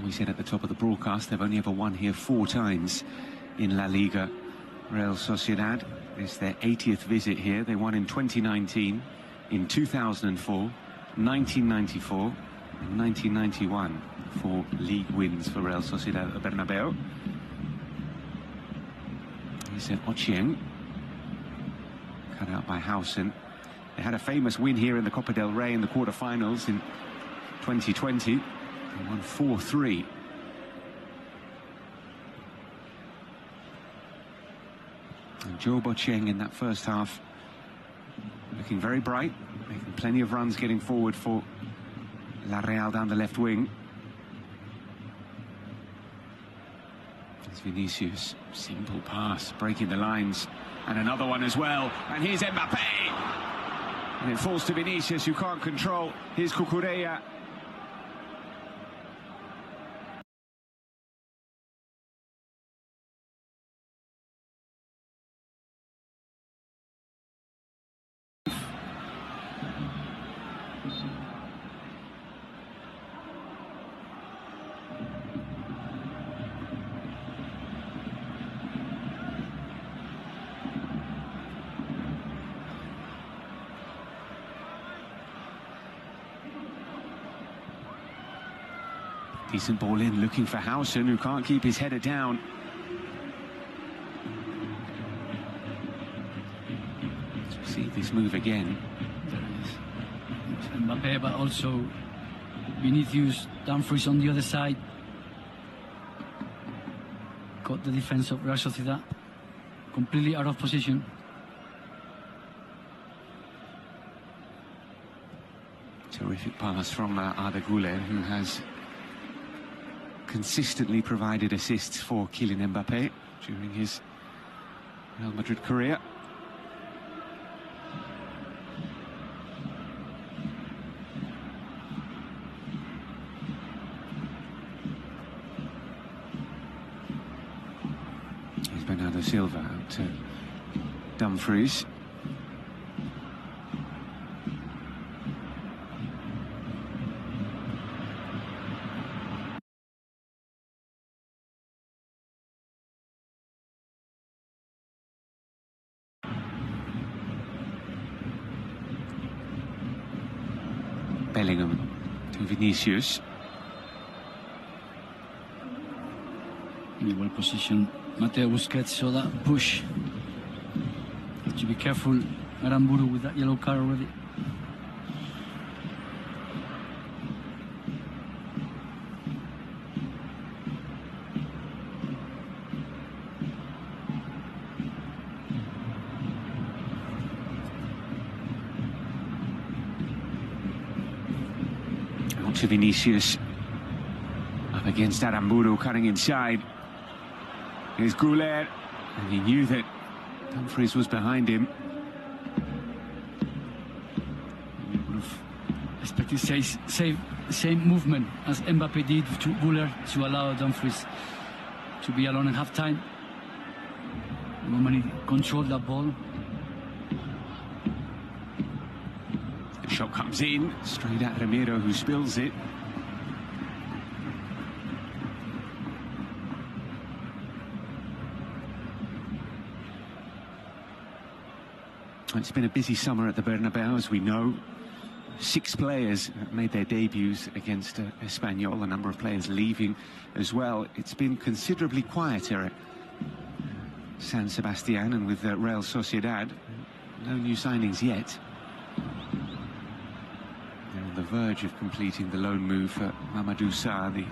We said at the top of the broadcast, they've only ever won here 4 times in La Liga. Real Sociedad is their 80th visit here. They won in 2019, in 2004, 1994, and 1991 for league wins for Real Sociedad at the Bernabeu. Here's Ochieng, cut out by Hausen. They had a famous win here in the Copa del Rey in the quarterfinals in 2020. They won 4-3. And Joe Bocheng in that first half looking very bright, making plenty of runs getting forward for La Real down the left wing. It's Vinicius, simple pass, breaking the lines, and another one as well. And here's Mbappe, and it falls to Vinicius, who can't control. Here's Cucurella. Decent ball in, looking for Hausen, who can't keep his header down. Let's see this move again. Mbappe, but also Vinicius, Dumfries on the other side. Caught the defense of Real Sociedad completely out of position. Terrific pass from Arda Güler, who has consistently provided assists for Kylian Mbappe during his Real Madrid career. Here's Bernardo Silva out to Dumfries. Bellingham to Vinicius. In a well positioned Mateo Busquets, so that push. Have to be careful, Aramburu, with that yellow card already. To Vinicius, up against Aramburu, cutting inside. Here's Güler, and he knew that Dumfries was behind him. He would have expected same movement as Mbappe did to Güler to allow Dumfries to be alone in half-time. The moment he controlled that ball. Shot comes in, straight at Ramiro, who spills it. It's been a busy summer at the Bernabeu, as we know. 6 players made their debuts against Espanyol, a number of players leaving as well. It's been considerably quieter at San Sebastian and with Real Sociedad. No new signings yet. On the verge of completing the loan move for Mamadou Sarr, the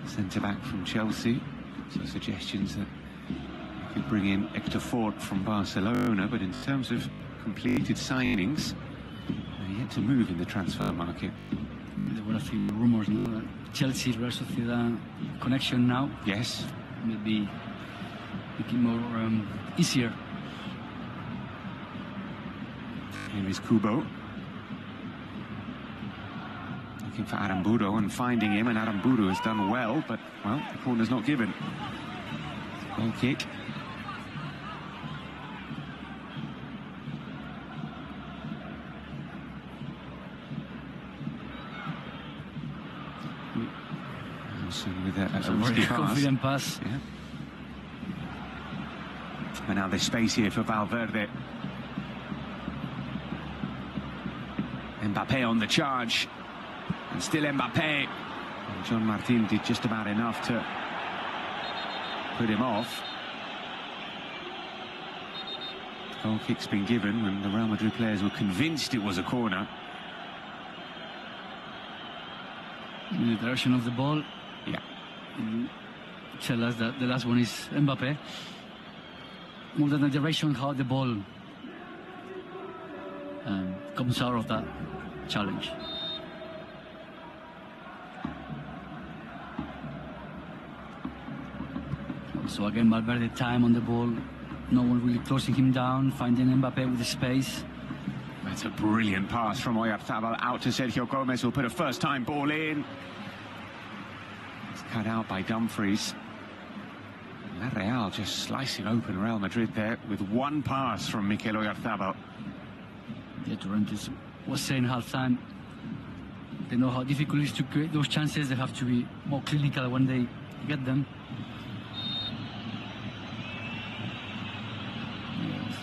centre-back from Chelsea. So suggestions that he could bring in Hector Fort from Barcelona, but in terms of completed signings, yet to move in the transfer market. There were a few rumors, you know, that Chelsea, Real Sociedad connection now. Yes. Maybe make it more easier. Here is Kubo. Looking for Aramburu and finding him, and Aramburu has done well, but, well, the corner's not given. Goal kick. Wilson with a very confident pass. Yeah. And now there's space here for Valverde. Mbappe on the charge. And still Mbappe. And John Martin did just about enough to put him off. Goal kick's been given when the Real Madrid players were convinced it was a corner. In the direction of the ball. Yeah. Tell us that the last one is Mbappe. More than the direction how the ball comes out of that challenge. So again, Valverde time on the ball. No one really closing him down, finding Mbappe with the space. That's a brilliant pass from Oyarzabal out to Sergio Gomez, who'll put a first-time ball in. It's cut out by Dumfries. La Real just slicing open Real Madrid there with one pass from Mikel Oyarzabal. Yeah, Torrentes was saying half-time. They know how difficult it is to create those chances. They have to be more clinical when they get them. Yes.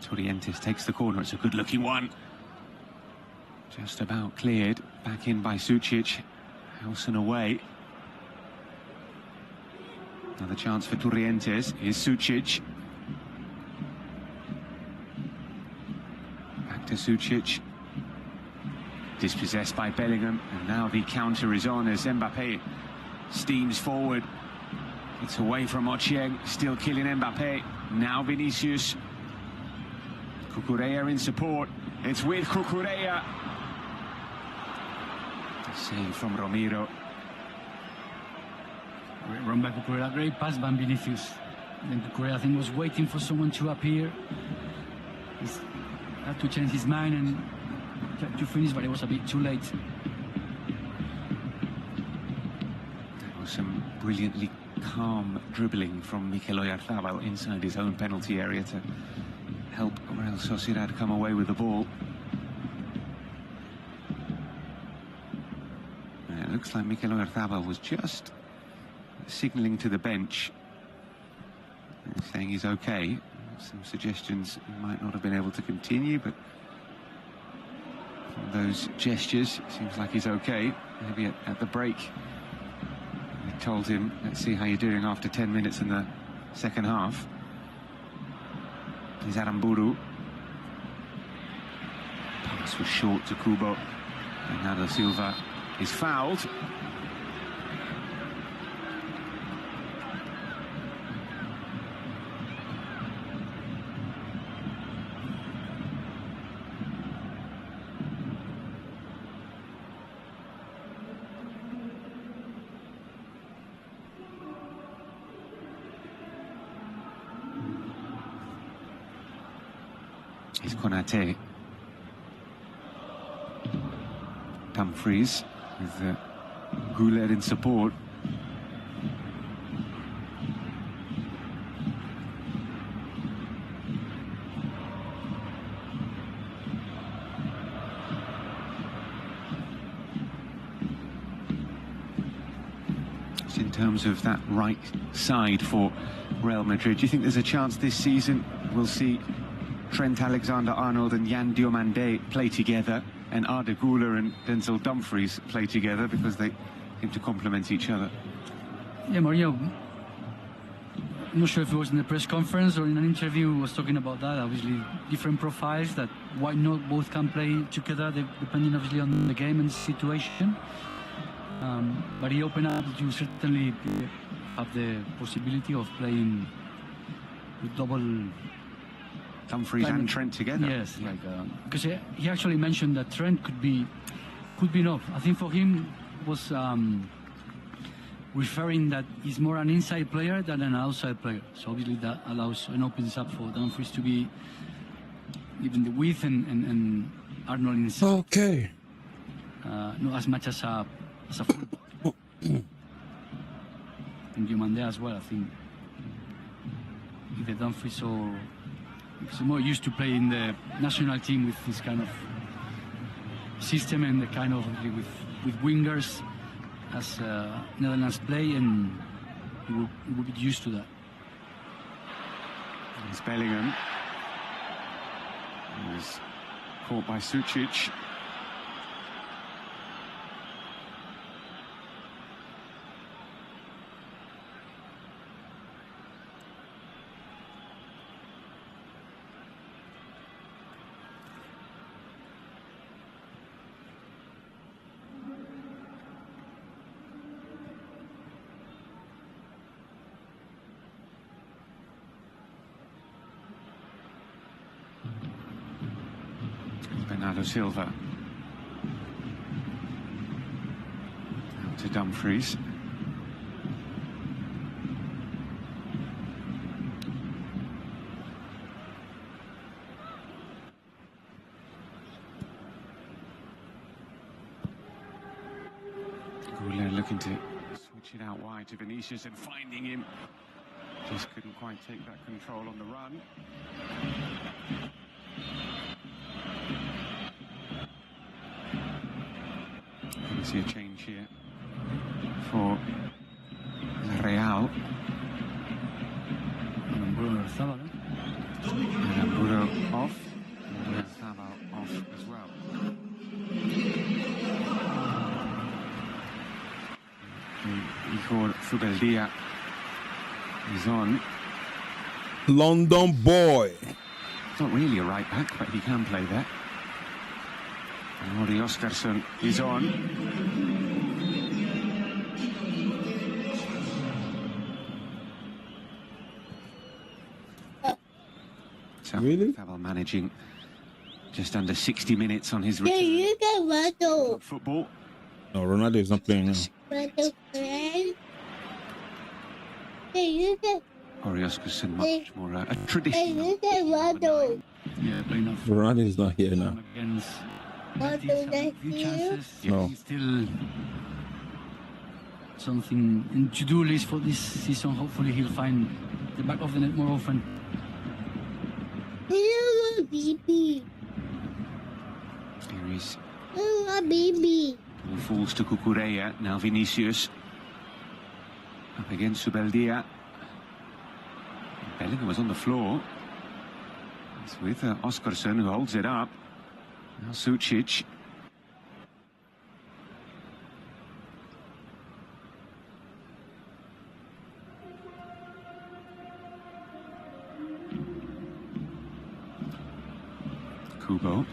Torrentes takes the corner. It's a good-looking one. Just about cleared. Back in by Sucic. Howson away. Another chance for Torrentes. Here's Sucic. Back to Sucic. Dispossessed by Bellingham. And now the counter is on as Mbappe steams forward. It's away from Ochieng. Still killing Mbappe. Now Vinicius. Cucurella in support. It's with Cucurella. Save from Romero. Great run by Cucurella. Great pass by Vinicius. Then Cucurella, I think, was waiting for someone to appear. He had to change his mind and try to finish, but it was a bit too late. There was some brilliantly calm dribbling from Mikel Oyarzabal inside his own penalty area to help Real Sociedad come away with the ball. And it looks like Mikel Oyarzabal was just signalling to the bench, saying he's okay. Some suggestions he might not have been able to continue, but from those gestures, it seems like he's okay. Maybe at the break, he told him, let's see how you're doing after 10 minutes in the second half. Here's Aramburu. Pass was short to Kubo. Bernardo Silva is fouled. It's Konate. Dumfries with Goulet in support. Just in terms of that right side for Real Madrid, do you think there's a chance this season we'll see Trent Alexander-Arnold and Yan Diomande play together, and Arda Güler and Denzel Dumfries play together, because they seem to complement each other? Yeah, Mario, I'm not sure if it was in the press conference or in an interview, he was talking about that. Obviously, different profiles, that why not both can play together, depending obviously on the game and the situation. But he opened up to certainly have the possibility of playing with double Dumfries and Trent together. Yes, like because he actually mentioned that Trent could be enough. I think for him was referring that he's more an inside player than an outside player. So obviously that allows and opens up for Dumfries to be even the width and Arnold inside. Okay. Not as much as a fullback. And Diomande as well. I think either Dumfries or he's more used to playing the national team with this kind of system and the kind of with wingers as Netherlands play, and he will be used to that. It's Bellingham. He was caught by Sucic. Bernardo Silva. Out to Dumfries. Goulet looking to switch it out wide to Vinicius and finding him. Just couldn't quite take that control on the run. You can see a change here for Real. Aramburu off. And Zabal off as well. Igor Zubeldia is on. London boy. Not really a right back, but he can play there. And Mori Oskarsson is on. So really? Zabal managing just under 60 minutes on his return. Football. No, Ronaldo is not playing now. Mori Oskarsson much more a traditional. Yeah, playing off. Ronaldo is not here now. Against chances. No. Still something in to-do list for this season. Hopefully he'll find the back of the net more often. Here is falls to Cucurella. Now Vinicius up against Zubeldia. Bellingham was on the floor. It's with Oskarsson, who holds it up. Now Sucic. Kubo.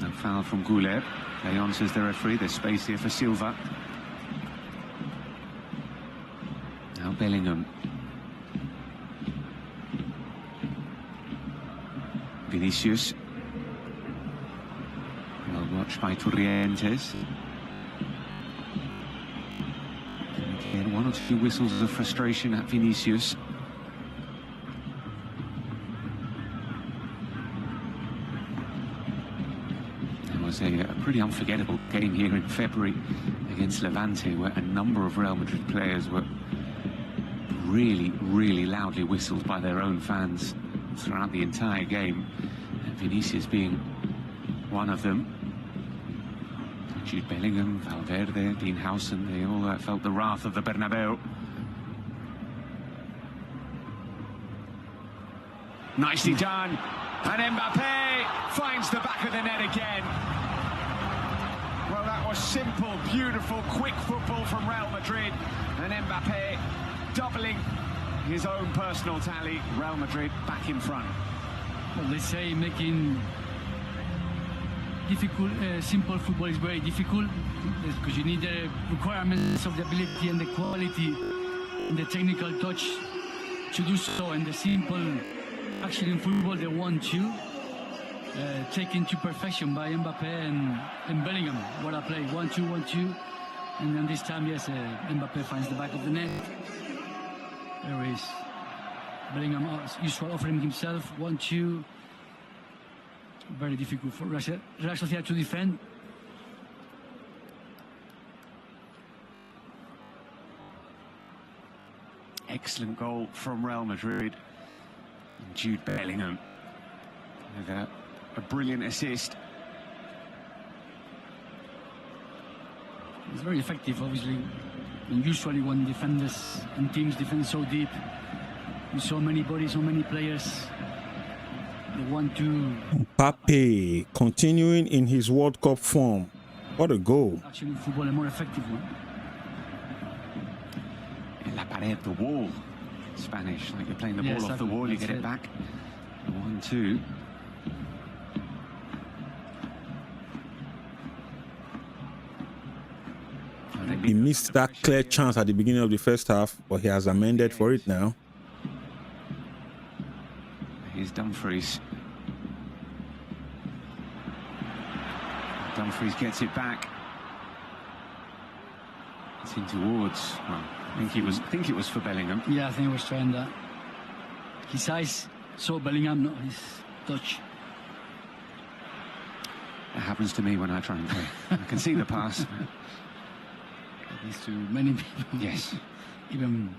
No foul from Goulet. Leon says the referee. There's space here for Silva. Now Bellingham. Vinicius. Well watched by Torrientes. Again, one or two whistles of frustration at Vinicius. There was a pretty unforgettable game here in February against Levante, where a number of Real Madrid players were really loudly whistled by their own fans throughout the entire game, and Vinicius being one of them. Jude Bellingham, Valverde, Dean Howson, they all felt the wrath of the Bernabeu. Nicely done, and Mbappe finds the back of the net again. Well, that was simple, beautiful, quick football from Real Madrid, and Mbappe doubling his own personal tally. Real Madrid back in front. Well, they say making difficult, simple football is very difficult because you need the requirements of the ability and the quality and the technical touch to do so. And the simple action in football, they want to taken to perfection by Mbappe and Bellingham. What a play! 1-2, 1-2, and then this time, yes, Mbappe finds the back of the net. There is Bellingham, as usual, offering himself. 1-2. Very difficult for Real Sociedad to defend. Excellent goal from Real Madrid. And Jude Bellingham with a brilliant assist. It's very effective, obviously. And usually when defenders and teams defend so deep, with so many bodies, so many players, they want to... Mbappe continuing in his World Cup form. What a goal. Actually, football a more effective one. In la pared, the wall. Spanish, like you're playing the ball off the wall, you get it back. 1-2. He missed that clear chance at the beginning of the first half, but he has amended for it now. Here's Dumfries. Dumfries gets it back. It's in towards. Well, I think it was for Bellingham. Yeah, I think he was trying that. His eyes saw Bellingham, not his touch. That happens to me when I try and play. I can see the pass. These to many people. Yes. Even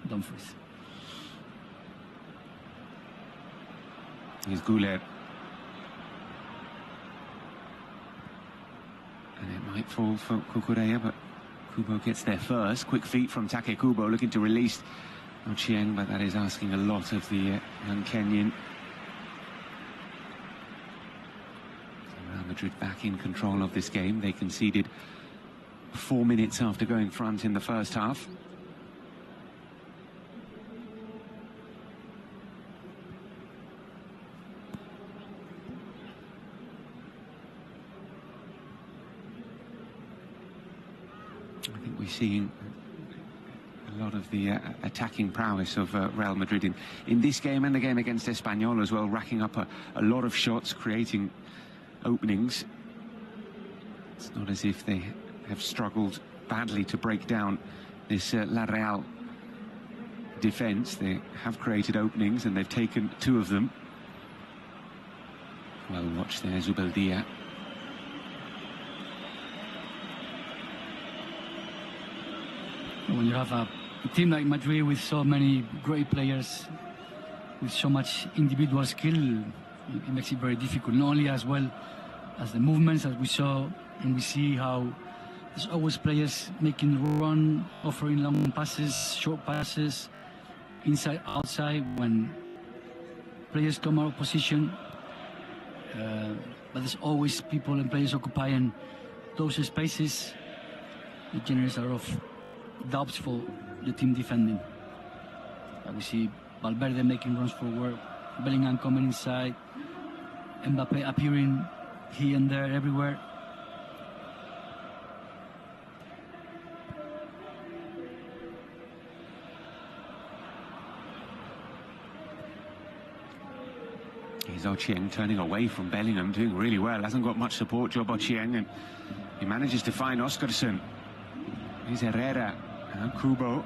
Dumfries. Here's Goulet. And it might fall for Cucurella, but Kubo gets there first. Quick feet from Take Kubo, looking to release Ochieng, but that is asking a lot of the young Kenyan. Real Madrid back in control of this game. They conceded 4 minutes after going front in the first half. I think we're seeing a lot of the attacking prowess of Real Madrid in this game and the game against Espanyol as well, racking up a lot of shots, creating openings. It's not as if they have struggled badly to break down this La Real defence. They have created openings and they've taken 2 of them. Well watched there, Zubeldia. When you have a team like Madrid with so many great players, with so much individual skill, it makes it very difficult. Not only as well as the movements, as we saw, and we see how there's always players making the run, offering long passes, short passes, inside, outside, when players come out of position. But there's always people and players occupying those spaces. It generates a lot of doubts for the team defending. We see Valverde making runs forward, Bellingham coming inside, Mbappe appearing here and there, everywhere. Here's Ochieng turning away from Bellingham, doing really well. Hasn't got much support, Job Ochieng, and he manages to find Oscarson. Here's Herrera and Kubo.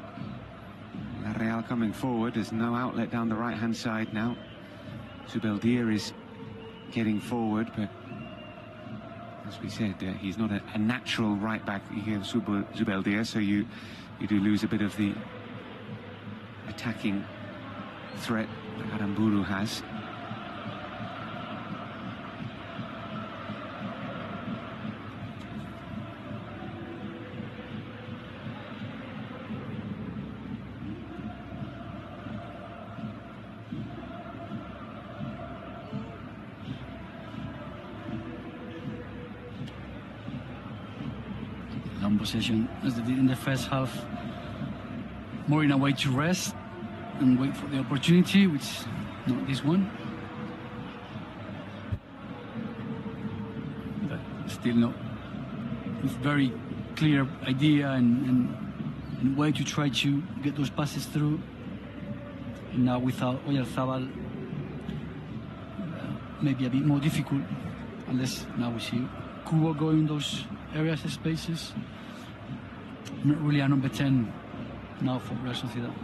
La Real coming forward. There's no outlet down the right-hand side now. Zubeldia is getting forward, but as we said, he's not a natural right-back here, Zubeldia, so you do lose a bit of the attacking threat that Aramburu has. Possession as they did in the first half, more in a way to rest and wait for the opportunity, which is not this one. But still not. It's very clear idea and way to try to get those passes through. And now without Oyarzabal, maybe a bit more difficult, unless now we see Kubo go in those areas and spaces. Not really a number 10 now for Real Sociedad.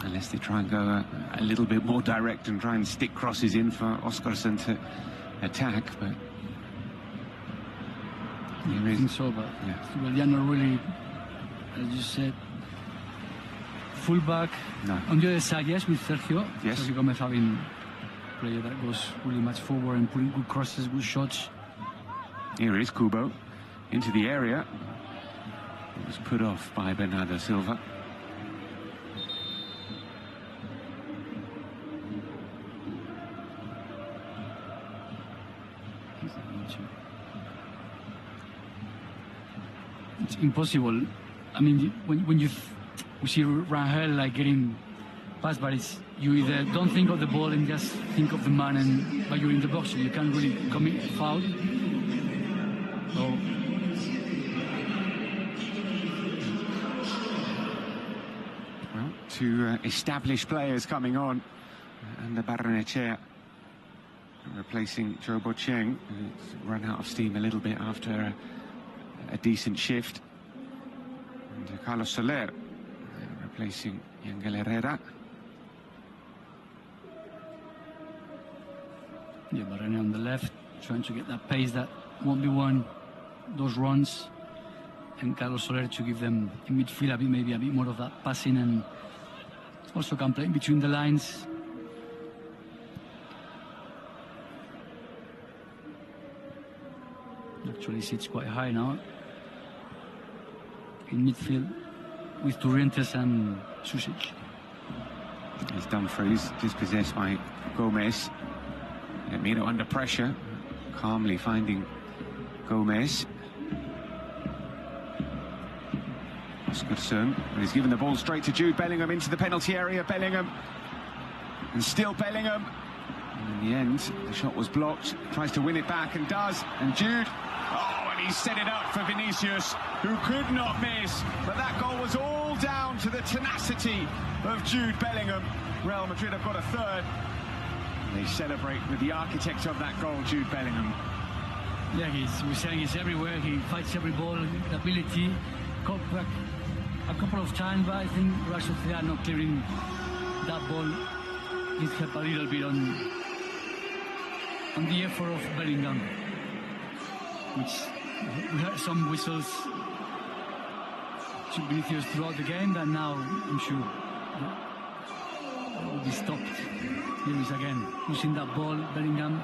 Unless they try and go a little bit more direct and try and stick crosses in for Oscarsson to attack, but... I think so, but well, they are not really, as you said, fullback. No. On the other side, yes, with Sergio. Yes. Sergio Gomez having a player that goes really much forward and putting good crosses, good shots. Here is Kubo into the area. It was put off by Bernardo Silva. It's impossible. I mean, when you see Rangel like getting past, but it's you either don't think of the ball and just think of the man, but you're in the box, so you can't really commit a foul. So well, two established players coming on, and the Barrenechea replacing Joe Bocheng, who's run out of steam a little bit after a decent shift. And Carlos Soler replacing Yangel Herrera. yeah, Barrene on the left, trying to get that pace that 1v1, those runs, and Carlos Soler to give them in midfield maybe a bit more of that passing, and also can play in between the lines. Actually sits quite high now in midfield with Turrientes and Susic. As Dumfries dispossessed by Gomez. Miro under pressure, calmly finding Gomez. Oscarsson, and he's given the ball straight to Jude Bellingham into the penalty area. Bellingham, and still Bellingham. And in the end, the shot was blocked. Tries to win it back and does. And Jude, oh, and he set it up for Vinicius, who could not miss. But that goal was all down to the tenacity of Jude Bellingham. Real Madrid have got a third. They celebrate with the architect of that goal, Jude Bellingham. Yeah, we're saying he's everywhere. He fights every ball, ability. Caught back a couple of times, but I think Real Sociedad not clearing that ball. He's helped a little bit on the effort of Bellingham, which we heard some whistles to Vinicius throughout the game that now I'm sure will be stopped. Here is again pushing that ball. Bellingham,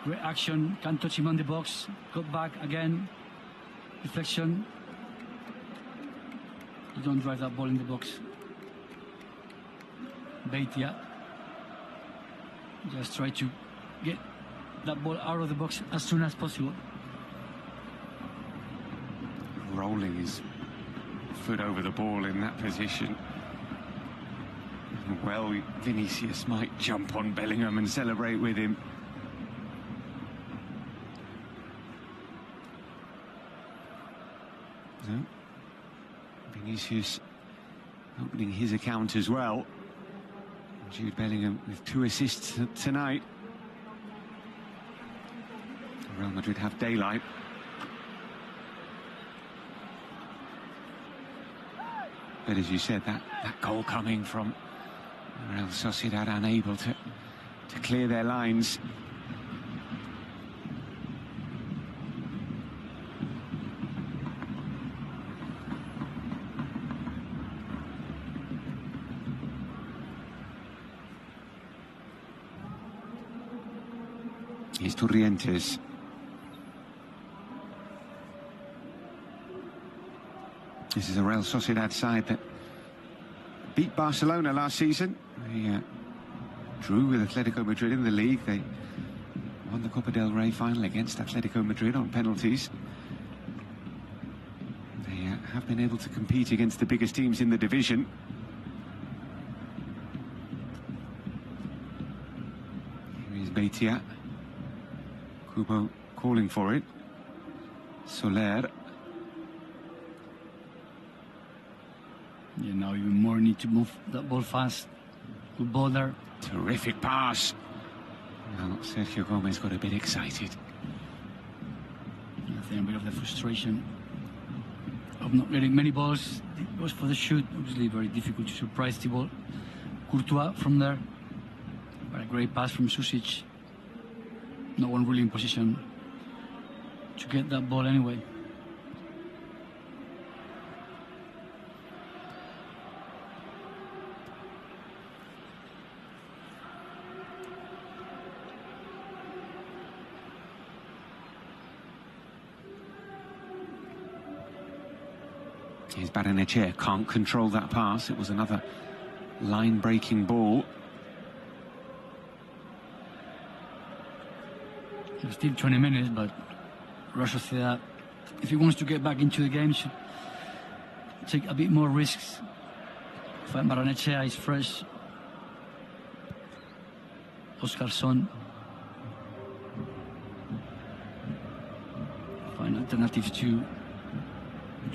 great action, can't touch him on the box. Got back again, deflection. You don't drive that ball in the box. Beitia just try to get that ball out of the box as soon as possible. Rolling his foot over the ball in that position. Well, Vinicius might jump on Bellingham and celebrate with him. So, Vinicius opening his account as well. Jude Bellingham with 2 assists tonight. Real Madrid have daylight. But as you said, that goal coming from Real Sociedad, unable to clear their lines. Here's Turrientes. This is a Real Sociedad side that beat Barcelona last season. They drew with Atletico Madrid in the league. They won the Copa del Rey final against Atletico Madrid on penalties. They have been able to compete against the biggest teams in the division. Here is Beitia. Kubo calling for it. Soler. Yeah, now even more need to move that ball fast. Good ball there. Terrific pass. Now Sergio Gomez got a bit excited. I think a bit of the frustration of not getting many balls. It was for the shoot. Obviously very difficult to surprise Thibaut Courtois from there. But a great pass from Susic. No one really in position to get that ball anyway. Here's Barrenechea, can't control that pass. It was another line-breaking ball. There's still 20 minutes, but Real Sociedad, if he wants to get back into the game, should take a bit more risks. Barrenechea is fresh. Oscarson. Find alternatives to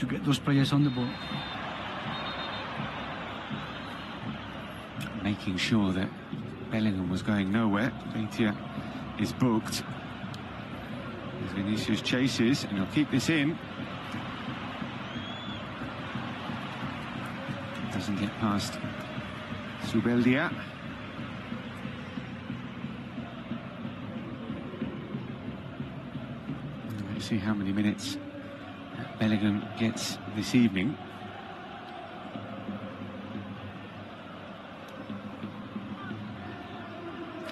get those players on the ball. Making sure that Bellingham was going nowhere. Beitia is booked. As Vinicius chases, and he'll keep this in. Doesn't get past Zubeldia. Let's see how many minutes Bellingham gets this evening.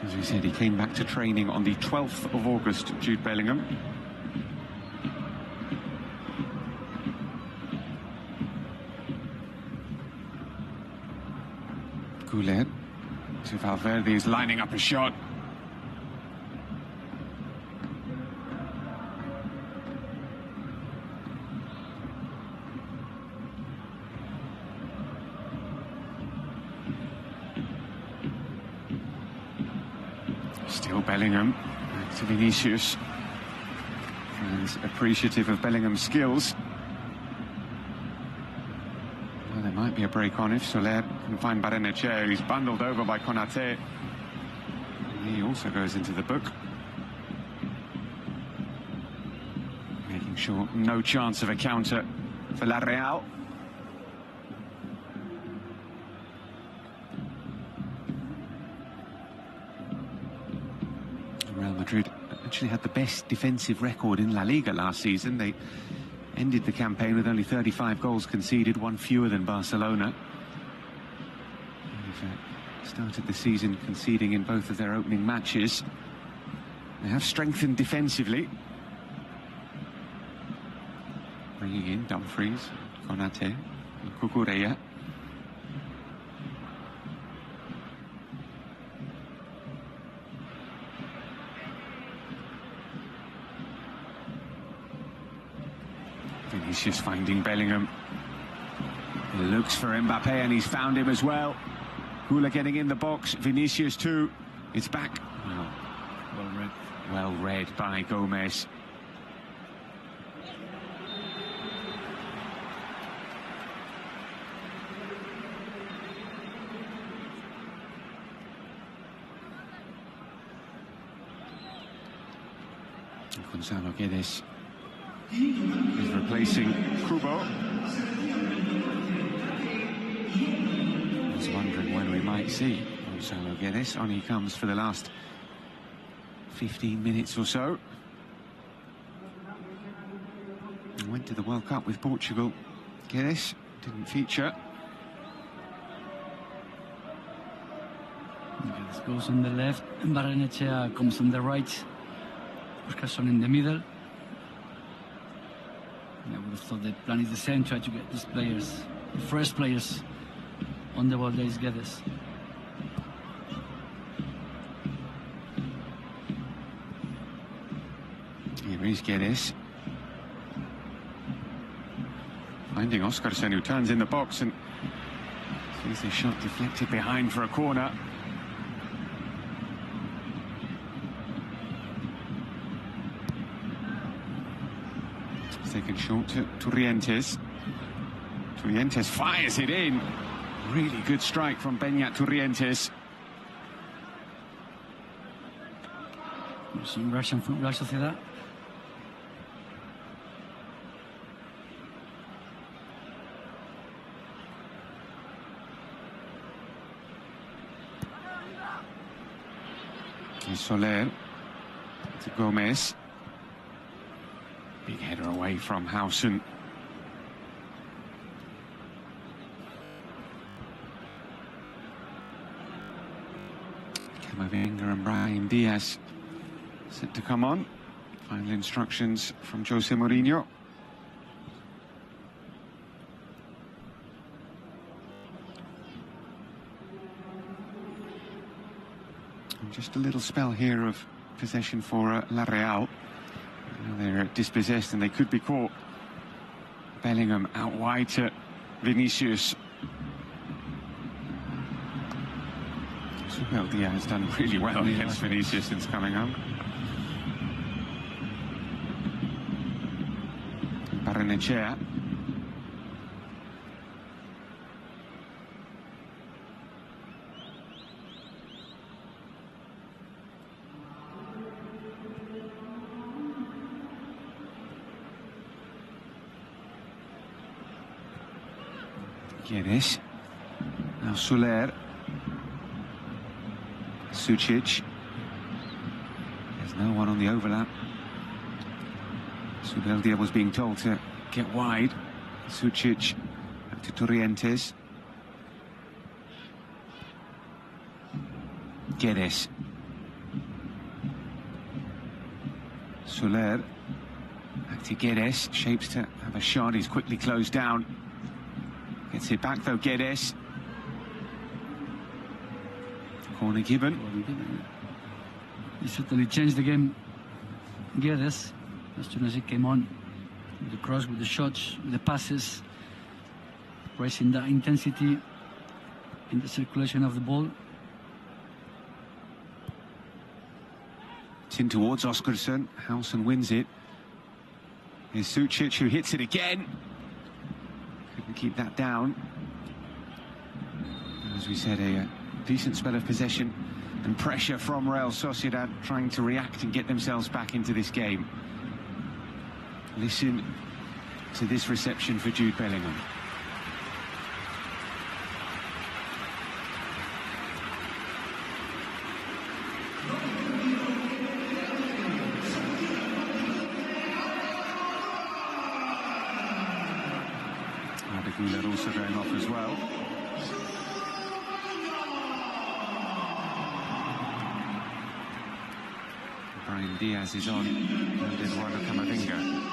As we said, he came back to training on the 12th of August, Jude Bellingham. Goulet to Valverde is lining up a shot. Still Bellingham, back to Vinicius. Fans appreciative of Bellingham's skills. Well, there might be a break on if Soler can find Barrenechea. He's bundled over by Konate. He also goes into the book. Making sure no chance of a counter for La Real. Real Madrid actually had the best defensive record in La Liga last season. They ended the campaign with only 35 goals conceded, one fewer than Barcelona. They've started the season conceding in both of their opening matches. They have strengthened defensively. Bringing in Dumfries, Konate, and Cucurella. Vinicius finding Bellingham. He looks for Mbappe and he's found him as well. Hula getting in the box, Vinicius too. It's back. Oh, well read. Well read by Gomez. Gonzalo Guedes is replacing Kubo. I was wondering when we might see Gonzalo Guedes. On he comes for the last 15 minutes or so. Went to the World Cup with Portugal. Guedes didn't feature. Guedes goes on the left, and Barrenechea comes on the right. Oscarson in the middle. I would have thought the plan is the same, try to get these players, the first players on the ball. There is Guedes. Here is Guedes. Finding Oscarsson, who turns in the box and sees the shot deflected behind for a corner. It's taken short to Turrientes. Turrientes fires it in. Really good strike from Beñat Turrientes. Some Russian football Sociedad. Soler to Gomez. Big header away from Howson. Camavinga and Brahim Diaz set to come on. Final instructions from Jose Mourinho. Just a little spell here of possession for La Real. They're dispossessed and they could be caught. Bellingham out wide to Vinicius. Sociedad has done really well against Vinicius since coming home. Barrenechea. Guedes. Now Soler. Sucic. There's no one on the overlap. Zubeldia was being told to get wide. Sucic back to Turrientes. Guedes. Soler. Back to Guedes. Shapes to have a shot. He's quickly closed down. Gets it back though, Guedes. Corner given. He certainly changed the game, Guedes, as soon as he came on. With the cross, with the shots, with the passes, raising the intensity in the circulation of the ball. It's in towards Oscarsson. Howson wins it. Here's Sucic, who hits it again. Couldn't keep that down. As we said, a decent spell of possession and pressure from Real Sociedad, trying to react and get themselves back into this game. Listen to this reception for Jude Bellingham. Guler also going off as well. Brahim Diaz is on, and Eduardo Camavinga.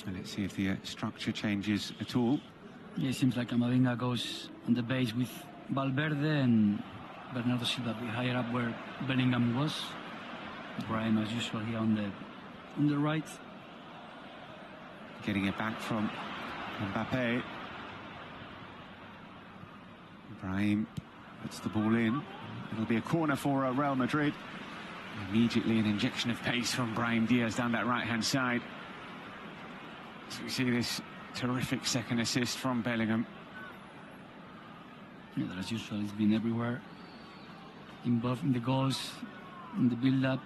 And let's see if the structure changes at all. Yeah, it seems like Camavinga goes on the base with Valverde and Bernardo Silva a bit higher up where Bellingham was. Brahim, as usual, here on the right. Getting it back from Mbappe. Brahim puts the ball in. It'll be a corner for Real Madrid. Immediately an injection of pace from Brahim Diaz down that right-hand side. So we see this terrific second assist from Bellingham. Yeah, as usual, he's been everywhere. Involved in the goals, in the build-up.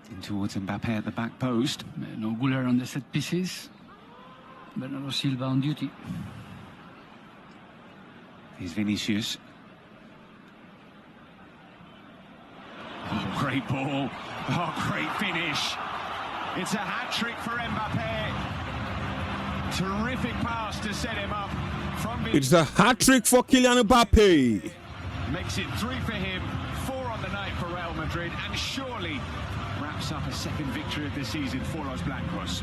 In towards Mbappe at the back post. No Guler on the set pieces. Bernardo Silva on duty. Here's Vinicius. Oh, great ball. Oh, great finish. It's a hat-trick for Mbappe. Terrific pass to set him up. It's a hat-trick for Kylian Mbappe. Makes it 3 for him, 4 on the night for Real Madrid, and surely wraps up a second victory of the season for Los Blancos.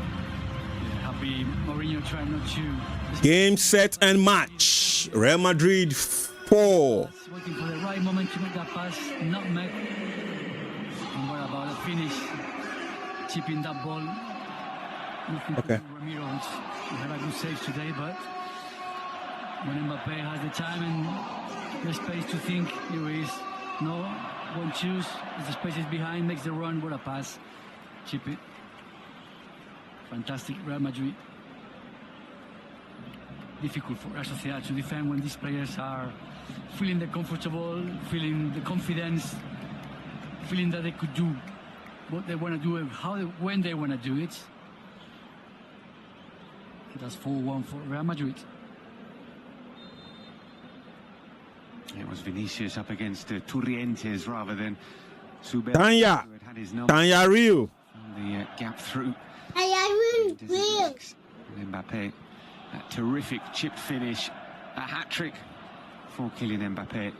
Happy Mourinho trying not to. Game, set, and match. Real Madrid 4. Waiting for the right moment to make that pass. Nutmeg. And what about the finish? Chipping that ball. Okay. Ramiro had a good save today, but when Mbappe has the time and the space to think, here he is. No, won't choose. As the space is behind, makes the run. What a pass. Chip it. Fantastic Real Madrid. Difficult for Real Sociedad to defend when these players are feeling the comfortable, feeling the confidence, feeling that they could do what they want to do and when they want to do it. That's 4-1 for Real Madrid. It was Vinicius up against Turrientes rather than Subel. Tanya Rio. The gap through. Mbappe, a terrific chip finish, a hat-trick for Kylian Mbappe.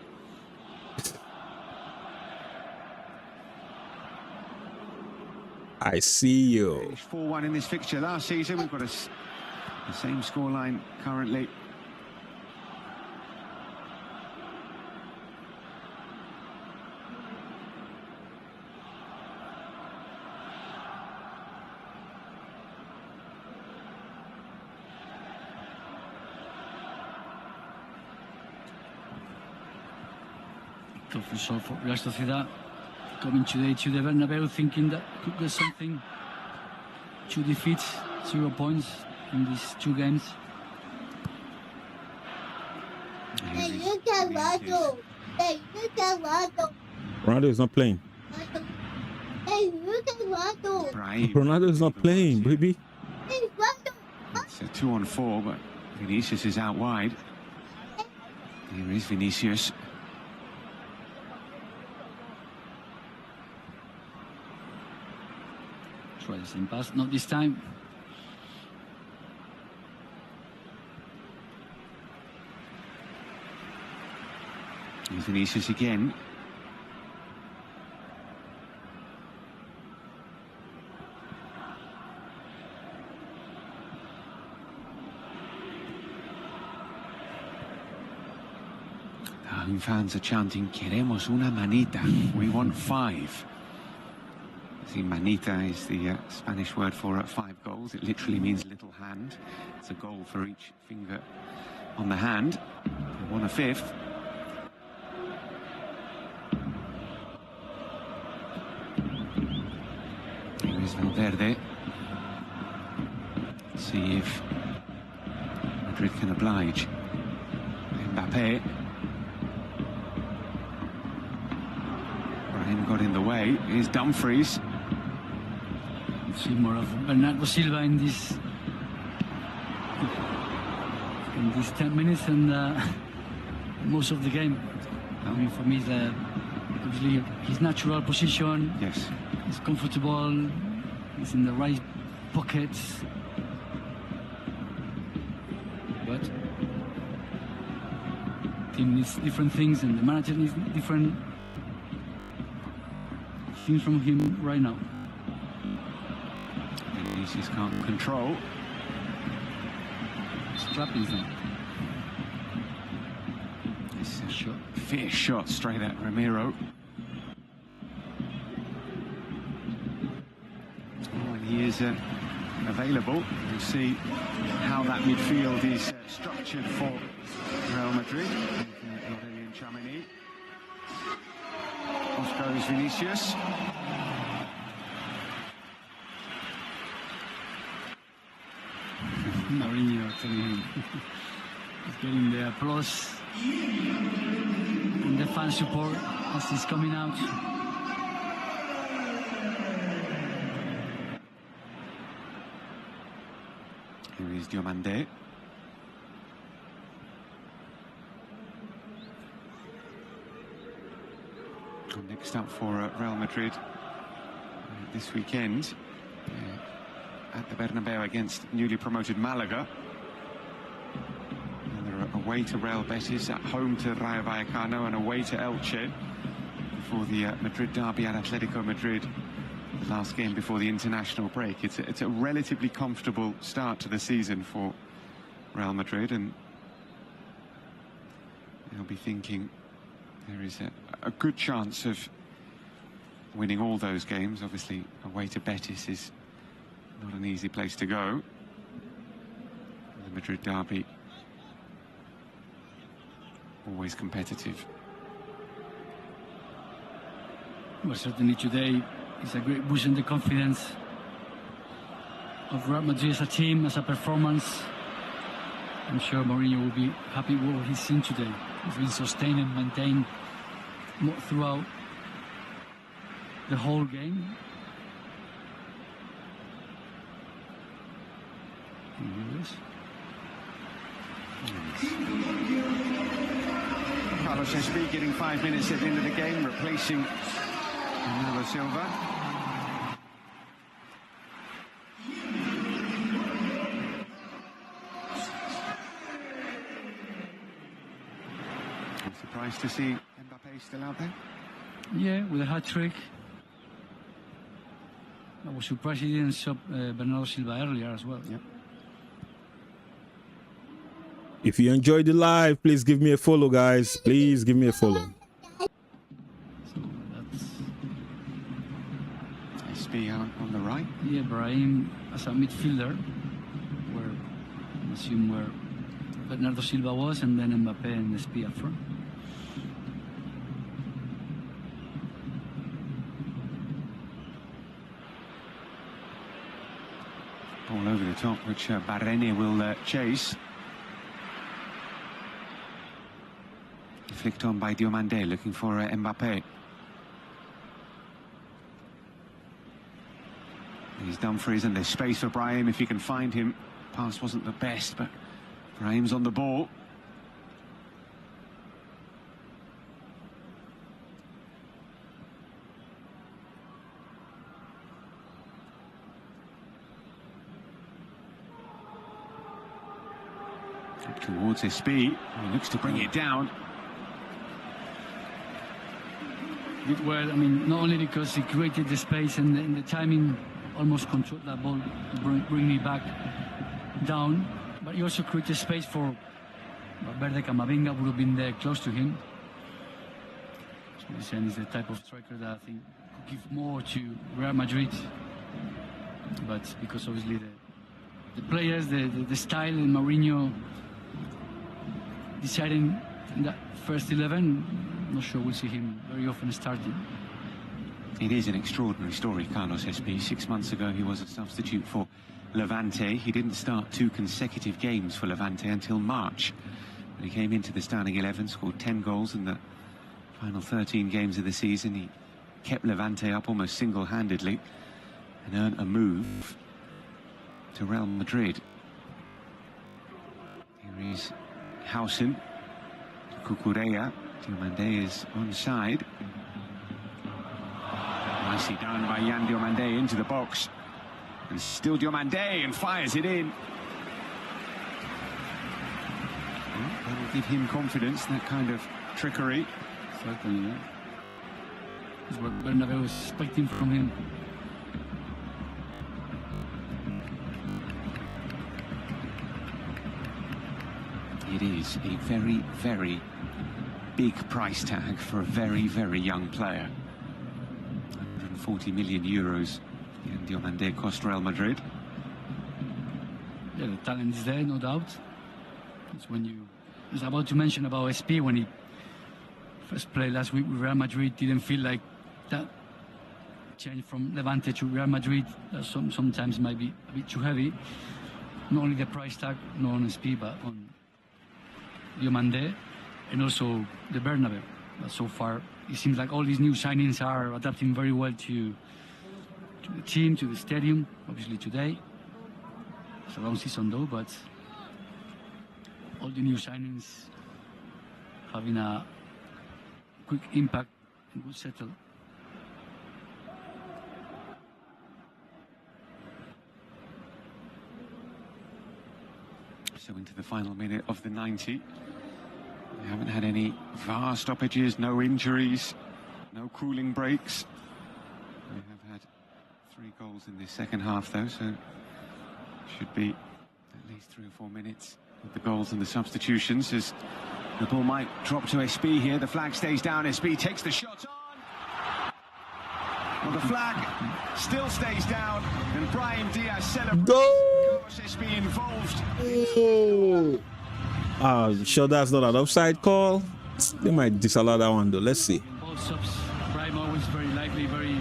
I see you. 4-1 in this fixture last season. We've got the same scoreline currently. Tough result for Real Sociedad. Coming today to the Bernabeu thinking that could get something. 2 defeats, 0 points in these 2 games. Ronaldo is not playing. Ronaldo is not playing, baby. It's a 2-on-4, but Vinicius is out wide. Here is Vinicius. Try the same pass, not this time. Here's Vinicius again. The home fans are chanting, "Queremos una manita." We want 5. See, manita is the Spanish word for 5 goals. It literally means little hand. It's a goal for each finger on the hand. They won a 5th. Here is Valverde. See if Madrid can oblige. Mbappe. Brahim got in the way. Here's Dumfries. See more of Bernardo Silva in these 10 minutes and most of the game. I mean, for me, obviously his natural position. Yes. He's comfortable. He's in the right pockets. But the team needs different things, and the manager needs different things from him right now. Vinicius can't control. Strapping them. It's a shot. Fierce shot straight at Ramiro. When he is available, we'll see how that midfield is structured for Real Madrid. Off goes Vinicius. Mourinho telling him he's getting the applause and the fan support as he's coming out. Here is Diomande. Next up for Real Madrid this weekend. at the Bernabeu against newly promoted Malaga. And they're away to Real Betis, at home to Rayo Vallecano, and away to Elche before the Madrid derby at Atletico Madrid, the last game before the international break. It's a relatively comfortable start to the season for Real Madrid, and they'll be thinking there is a good chance of winning all those games. Obviously, away to Betis is not an easy place to go. The Madrid derby, always competitive. Well, certainly today is a great boost in the confidence of Real Madrid as a team, as a performance. I'm sure Mourinho will be happy with what he's seen today. It's been sustained and maintained throughout the whole game. Carlos Espí getting 5 minutes at the end of the game, replacing Bernardo Silva. I'm surprised to see Mbappé still out there. Yeah, with a hat-trick. I was surprised he didn't sub Bernardo Silva earlier as well. Yep. If you enjoyed the live, please give me a follow, guys. Please give me a follow. So that's Espí on the right. Yeah, Brahim as a midfielder, where I assume where Bernardo Silva was, and then Mbappé and Espí up front. Ball over the top, which Barrene will chase. Flicked on by Diomande, looking for Mbappé. He's Dumfries, and there's space for Brahim if he can find him. Pass wasn't the best, but Brahim's on the ball. Up towards Espí. He looks to bring it down. Did well, I mean, not only because he created the space and the timing, almost controlled that ball to bring me back down, but he also created space for Valverde. Camavinga would have been there close to him. So he's the type of striker that I think could give more to Real Madrid, but because obviously the players, the style, and Mourinho deciding in that first 11, I'm not sure we'll see him very often starting. It is an extraordinary story, Carlos Espí. 6 months ago, he was a substitute for Levante. He didn't start 2 consecutive games for Levante until March. When he came into the starting 11, scored 10 goals in the final 13 games of the season. He kept Levante up almost single-handedly and earned a move to Real Madrid. Here is Hausen, Cucurella. Diomande is onside. Nicely done by Yan Diomande into the box. And still Diomande, and fires it in. Well, that will give him confidence, that kind of trickery. Certainly, yeah. That's what Bernabeu was expecting from him. It is a very, very big price tag for a very, very young player. 140 million euros. Yan Diomande cost Real Madrid. Yeah, the talent is there, no doubt. It's when you... I was about to mention about Espí when he first played last week with Real Madrid. Didn't feel like that change from Levante to Real Madrid sometimes might be a bit too heavy. Not only the price tag, not on Espí, but on Diomande, and also the Bernabeu. But so far, it seems like all these new signings are adapting very well to the team, to the stadium. Obviously today, it's a long season though, but all the new signings having a quick impact and good settle. So into the final minute of the 90. We haven't had any VAR stoppages, no injuries, no cooling breaks. We have had 3 goals in this second half, though, so should be at least 3 or 4 minutes with the goals and the substitutions, as the ball might drop to SB here. The flag stays down. SB takes the shot on. Well, the flag still stays down, and Brahim Diaz celebrates. Go! SB involved. Sure that's not an offside call. They might disallow that one though. Let's see. Both subs, Brahim always very lively, very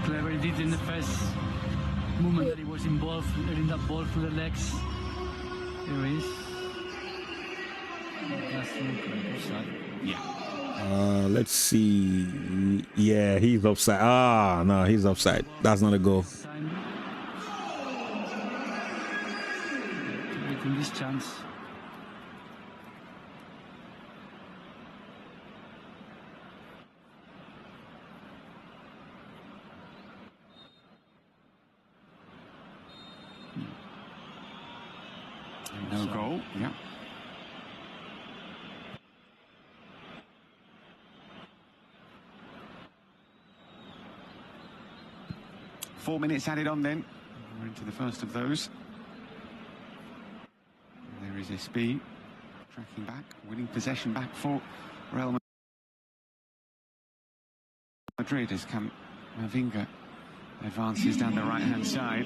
clever. He did in the first moment that he was involved, letting that ball through the legs. Here he is. Yeah. Let's see. Yeah, he's offside. No, he's offside. That's not a goal. Taking this chance. No goal. Yeah. Four minutes added on then. We're into the first of those. And there is SB tracking back, winning possession back for Real Madrid as Camavinga advances down the right-hand side.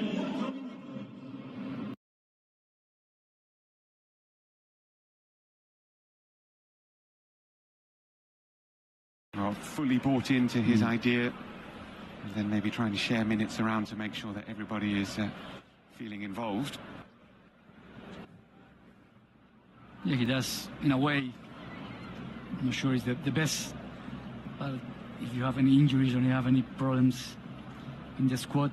Well, fully bought into his idea, and then maybe trying to share minutes around to make sure that everybody is feeling involved. Yeah, he does, in a way. I'm not sure he's the best, but if you have any injuries or you have any problems in the squad,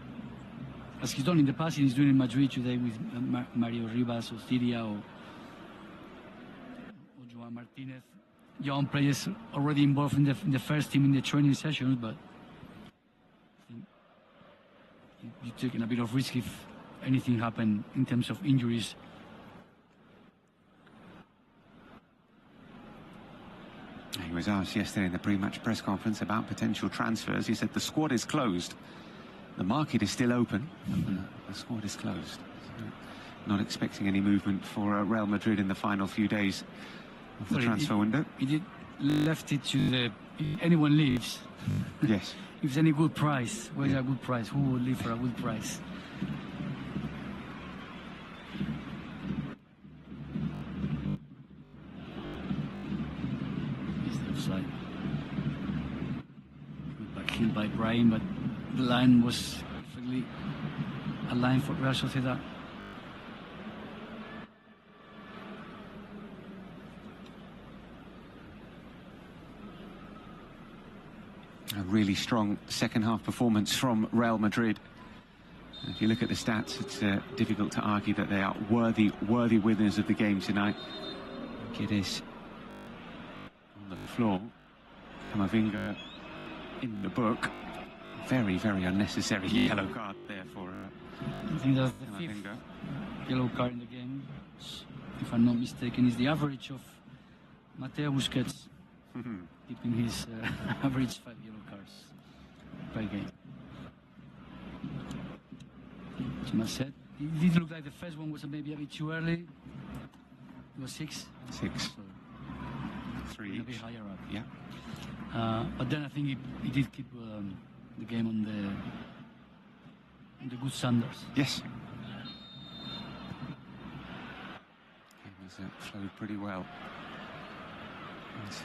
as he's done in the past, he's doing in Madrid today with Mario Rivas or Syria or Joan Martinez. Young players already involved in the first team in the training sessions, but I think you're taking a bit of risk if anything happened in terms of injuries. He was asked yesterday in the pre-match press conference about potential transfers. He said the squad is closed. The market is still open, but the squad is closed. So not expecting any movement for Real Madrid in the final few days of the transfer window. He did left it to the if anyone leaves. Yes. If there's any good price, where's a good price? Who will leave for a good price? Is the offside? Good back heel by Brahim, but the line was perfectly aligned for Real Sociedad. A really strong second half performance from Real Madrid. And if you look at the stats, it's difficult to argue that they are worthy winners of the game tonight. It is on the floor. Camavinga in the book. Very, very unnecessary yellow card there for I think that's the fifth yellow card in the game. If I'm not mistaken, is the average of Mateo Busquets. Keeping his average 5 yellow cards per game. As I said, it did look like the first one was maybe a bit too early. It was 6. 6. So 3 a bit higher up. Yeah. But then I think he did keep the game on the good standards. Yes. Game has flowed pretty well. It's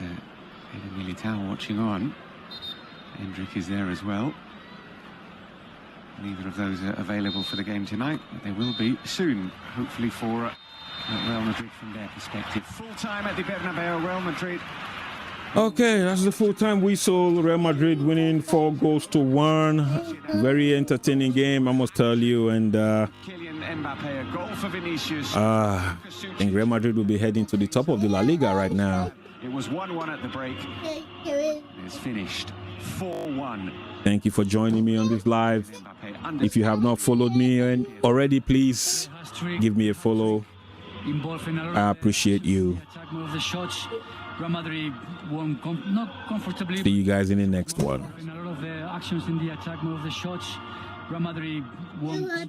Eden Militao watching on. Hendrik is there as well. Neither of those are available for the game tonight, but they will be soon, hopefully for Real Madrid from their perspective. Full time at the Bernabeu, Real Madrid. Okay, that's the full time whistle. Real Madrid winning 4-1. Very entertaining game, I must tell you. And Kylian Mbappe, a goal for Vinicius. I think Real Madrid will be heading to the top of the La Liga right now. It was 1-1 at the break. It's finished 4-1. Thank you for joining me on this live. If you have not followed me already, please give me a follow. involved in a lot I appreciate you. of the shots. Real Madrid won not comfortably. See you guys in the next one. In a lot of the actions in the attack, more of the shots. Real Madrid won not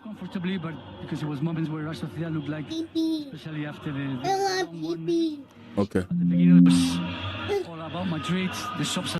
comfortably, but because it was moments where Real Sociedad looked like, especially after the Okay. at the beginning, it was all about Madrid. The subs